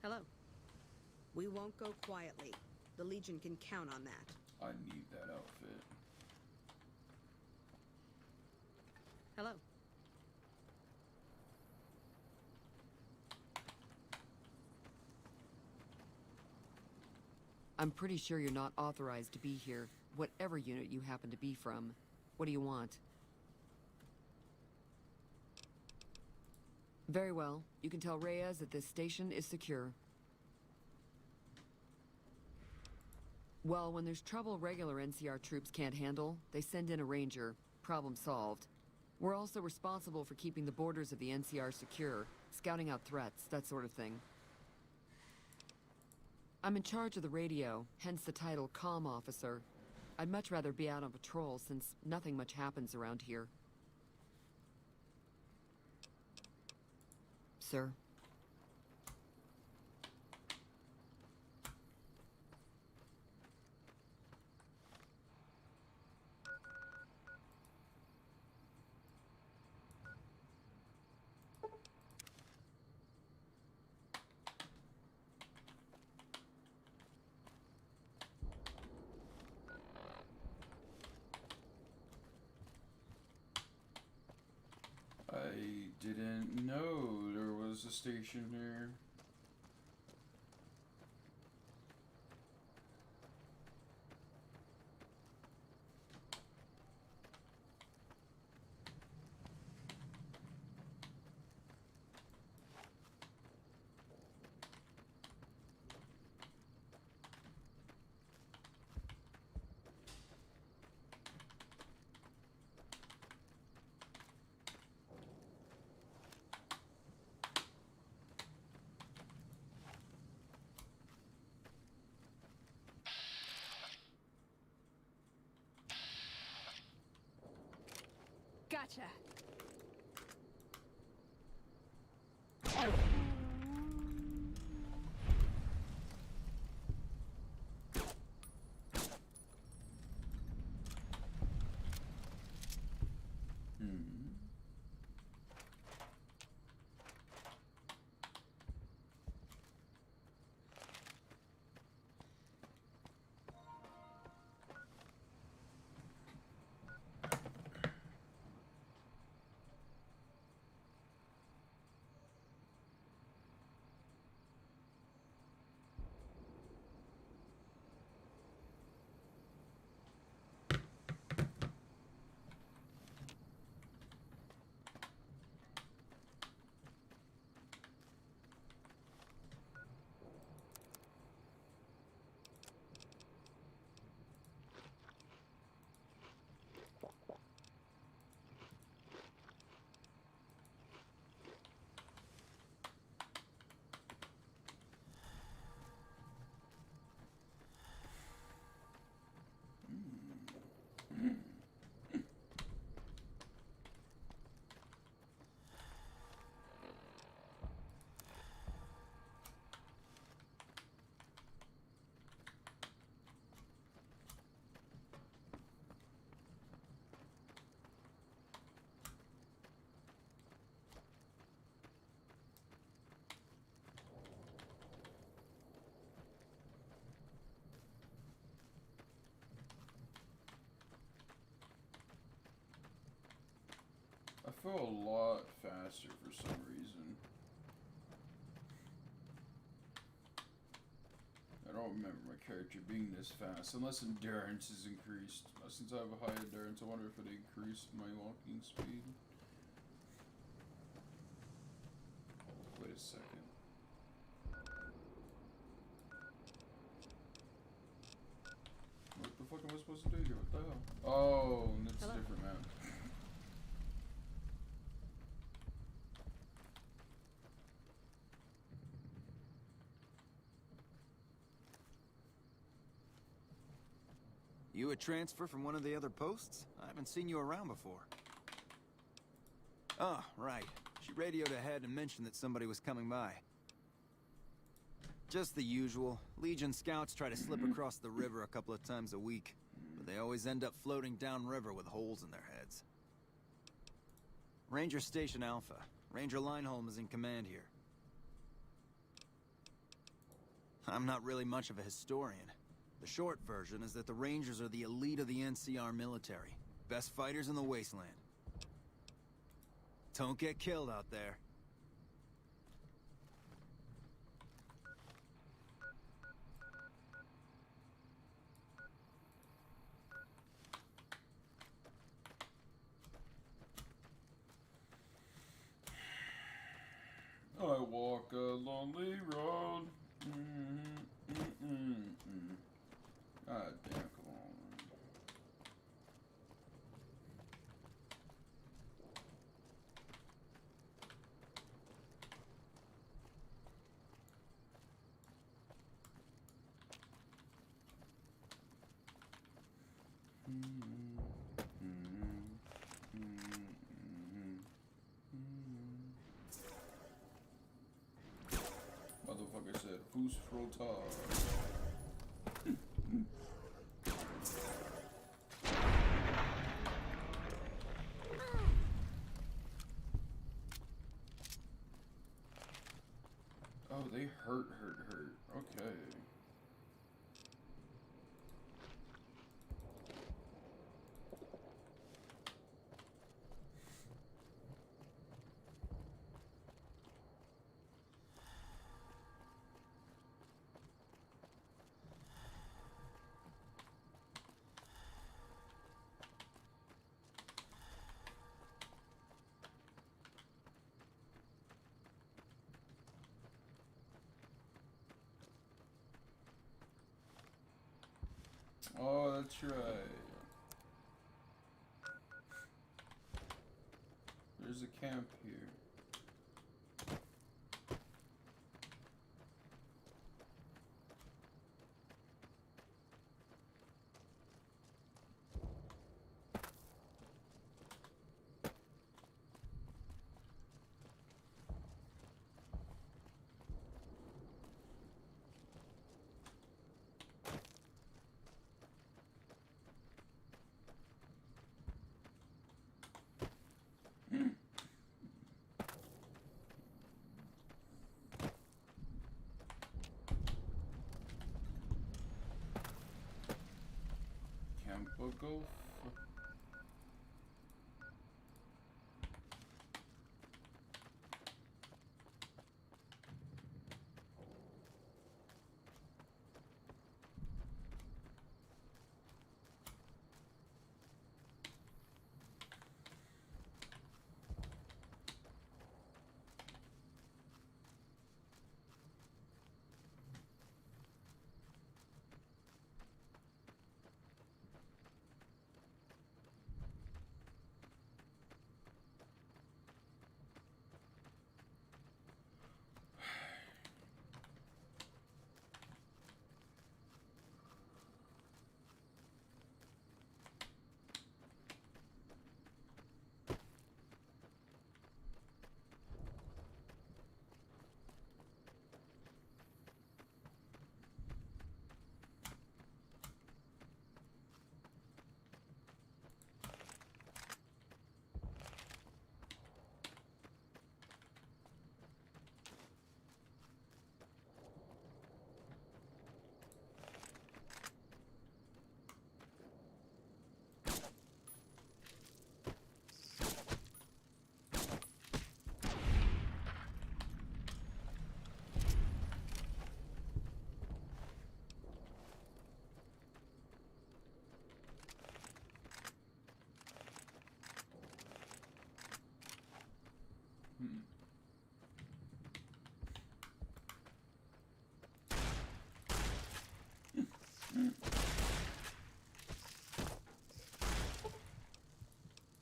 Hello. We won't go quietly. The Legion can count on that. I need that outfit. Hello. I'm pretty sure you're not authorized to be here, whatever unit you happen to be from. What do you want? Very well. You can tell Reyes that this station is secure. Well, when there's trouble regular NCR troops can't handle, they send in a ranger. Problem solved. We're also responsible for keeping the borders of the NCR secure, scouting out threats, that sort of thing. I'm in charge of the radio, hence the title Comm Officer. I'd much rather be out on patrol since nothing much happens around here. Sir? I didn't know there was a station here. Gotcha. I feel a lot faster for some reason. I don't remember my character being this fast, unless endurance is increased. Since I have a high endurance, I wonder if it increased my walking speed. Wait a second. What the fuck am I supposed to do here? What the hell? Oh, that's a different map. You a transfer from one of the other posts? I haven't seen you around before. Oh, right. She radioed ahead and mentioned that somebody was coming by. Just the usual. Legion scouts try to slip across the river a couple of times a week, but they always end up floating downriver with holes in their heads. Ranger Station Alpha. Ranger Lineholm is in command here. I'm not really much of a historian. The short version is that the Rangers are the elite of the NCR military. Best fighters in the wasteland. Don't get killed out there. I walk a lonely road. God damn, come on. Motherfucker said, "Who's Frotar?" Oh, they hurt. Okay. Oh, that's right. There's a camp here. Well, go.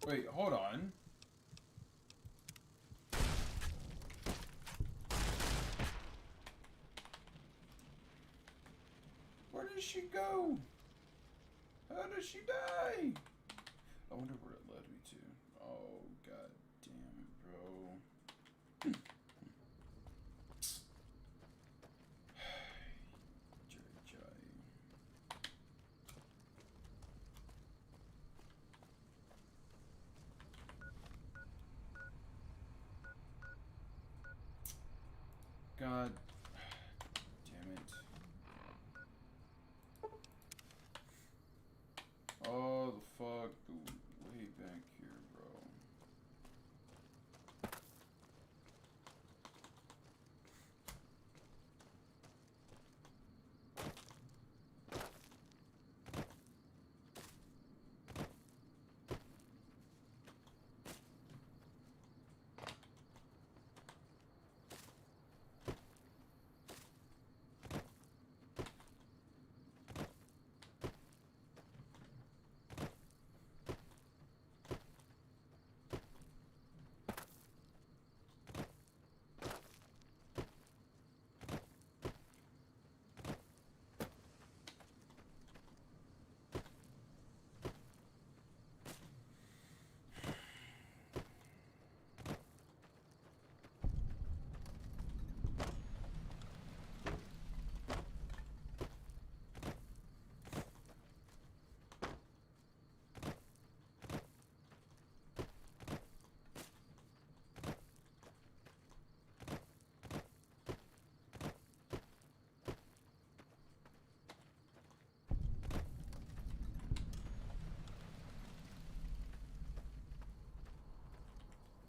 Wait, hold on. Where did she go? How did she die? I wonder where it led me to. Oh, god damn it, bro. God damn it. Oh, the fuck. Way back here, bro.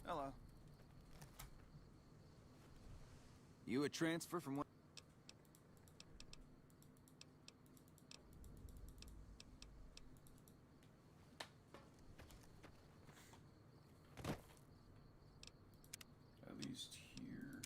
Hello. You a transfer from what? At least here.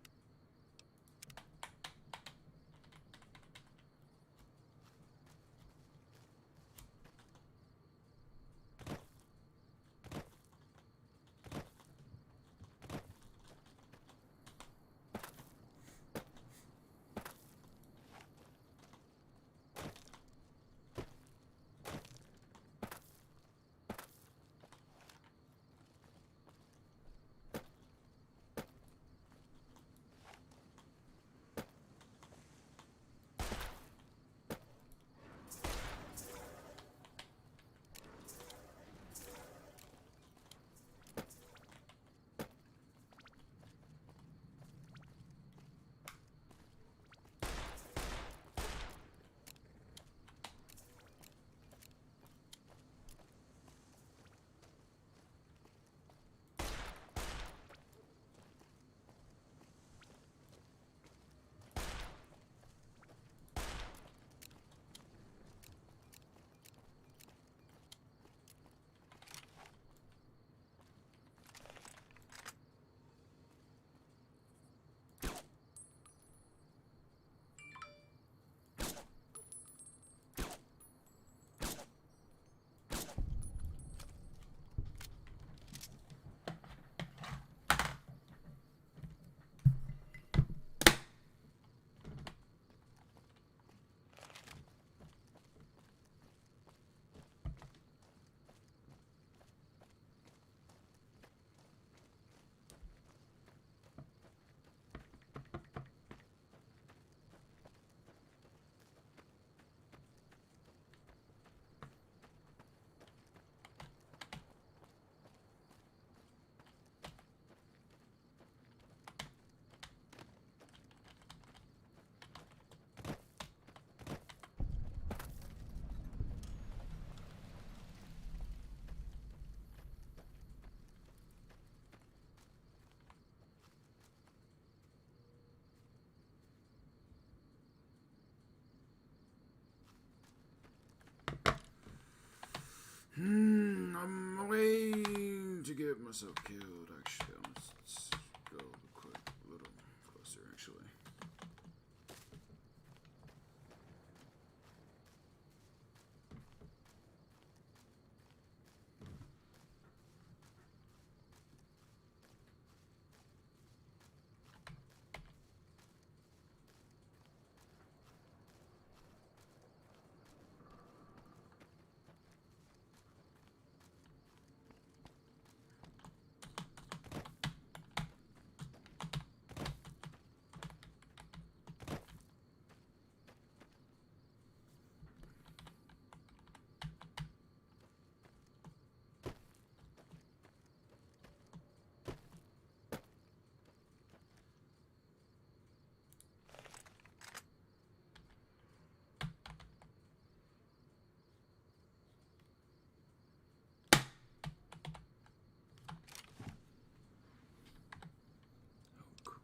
myself killed, actually. Let's go a little closer, actually.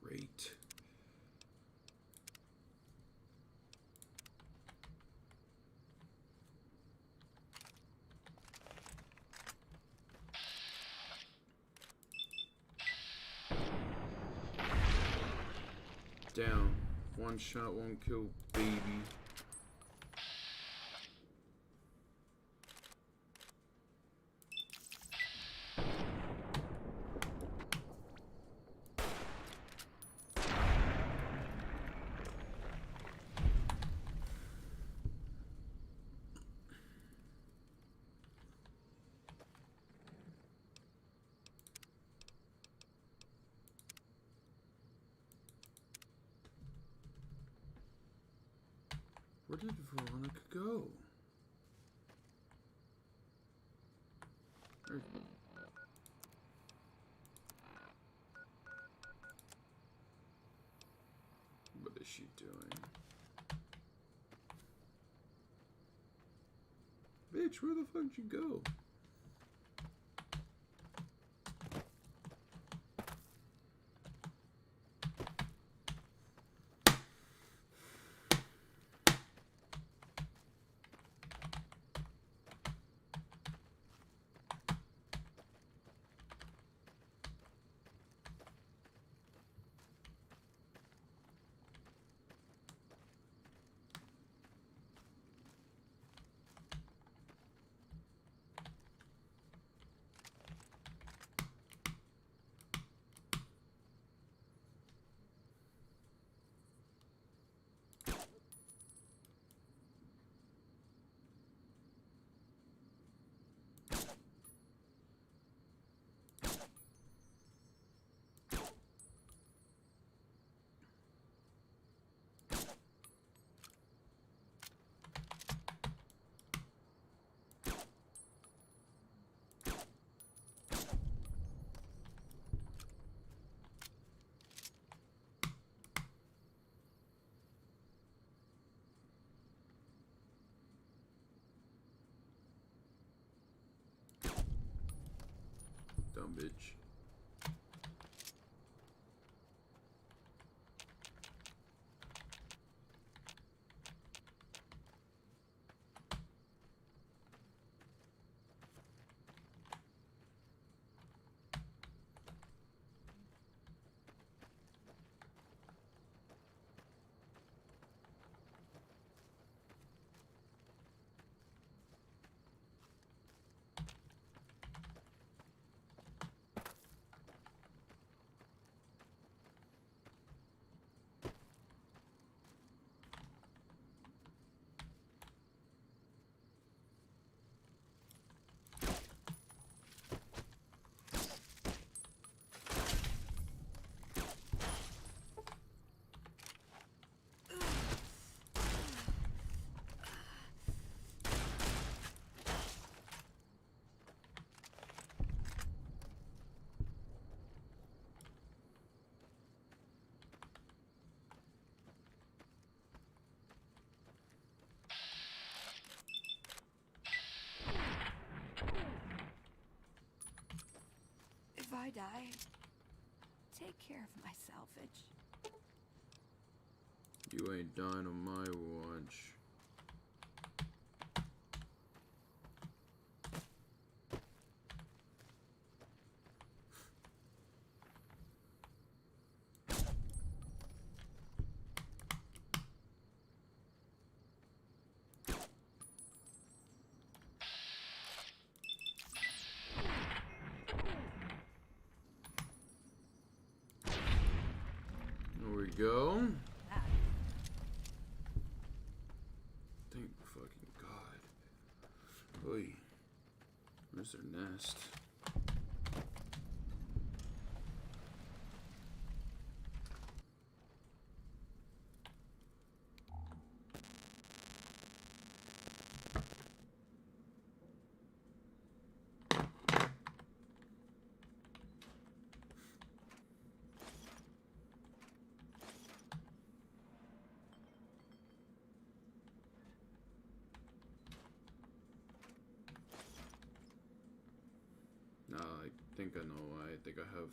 Great. Down. One shot, one kill, baby. Where did Veronica go? What is she doing? Bitch, where the fuck did you go? Dumb bitch. If I die, take care of my salvage. You ain't dying on my watch. go. Thank fucking God. Oy. Where's their nest? No, I think I know why. I think I have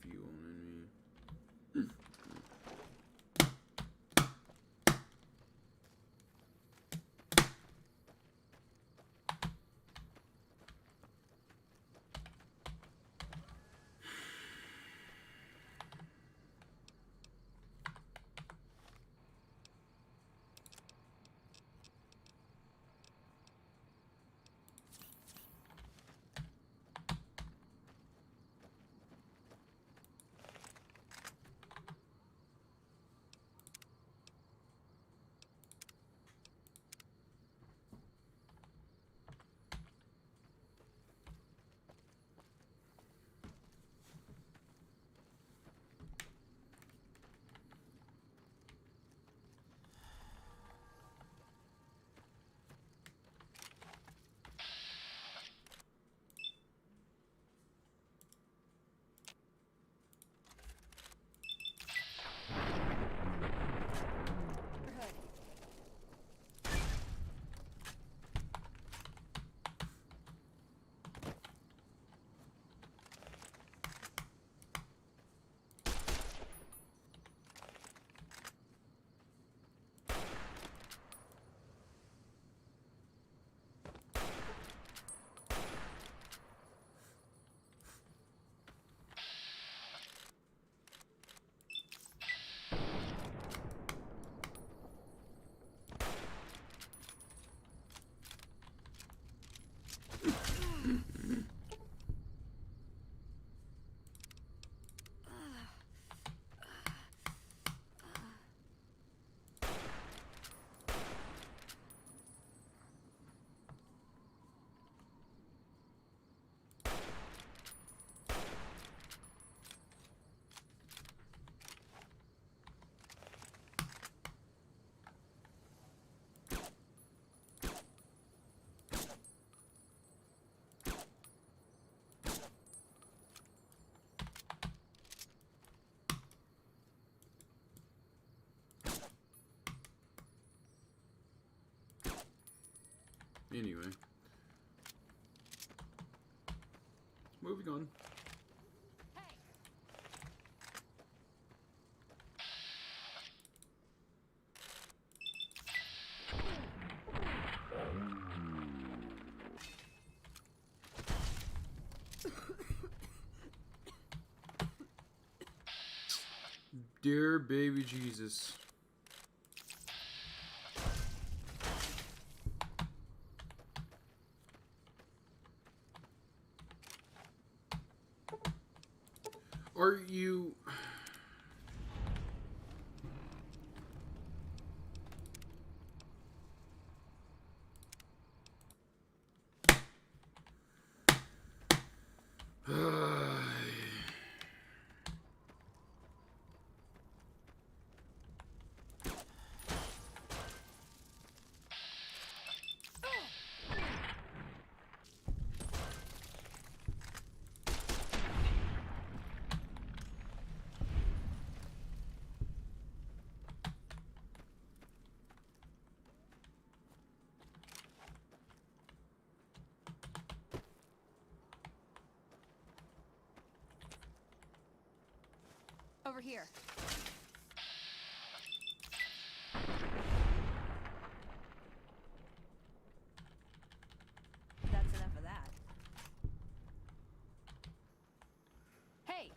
fuel in me. Anyway. Moving on. Dear baby Jesus. Are you... Over here. That's enough of that. Hey!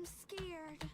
I'm scared.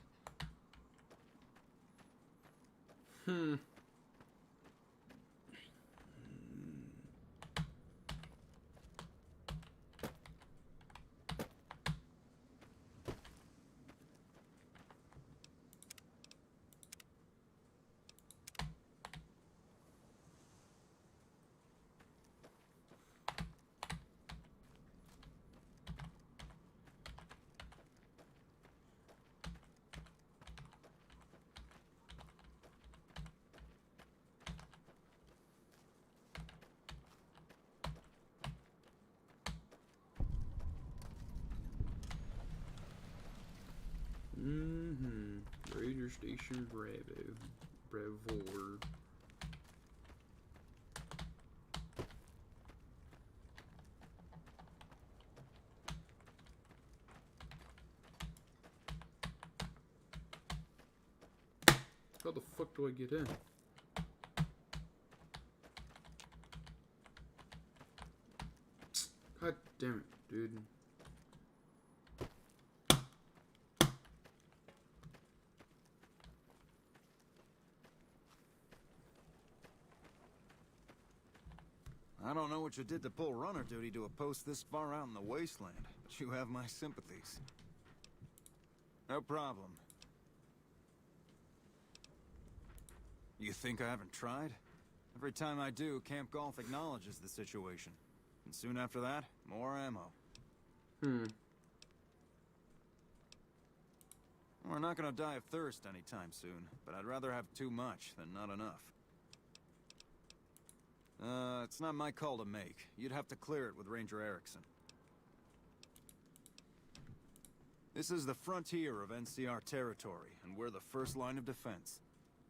Ranger Station Bravo. Bravor. How the fuck do I get in? God damn it, dude. I don't know what you did to pull runner duty to a post this far out in the wasteland, but you have my sympathies. No problem. You think I haven't tried? Every time I do, Camp Golf acknowledges the situation. And soon after that, more ammo. We're not gonna die of thirst anytime soon, but I'd rather have too much than not enough. It's not my call to make. You'd have to clear it with Ranger Erickson. This is the frontier of NCR territory, and we're the first line of defense.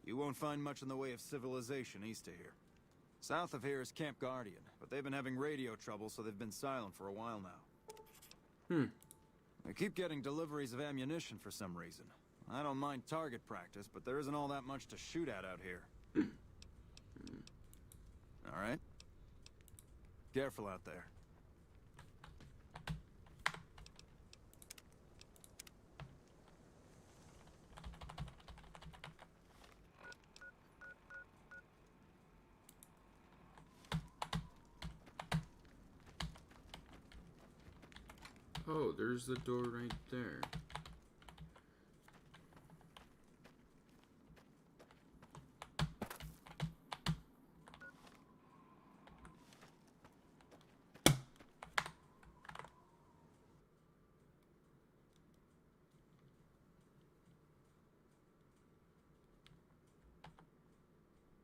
You won't find much in the way of civilization east of here. South of here is Camp Guardian, but they've been having radio trouble, so they've been silent for a while now. I keep getting deliveries of ammunition for some reason. I don't mind target practice, but there isn't all that much to shoot at out here. All right? Careful out there. Oh, there's the door right there.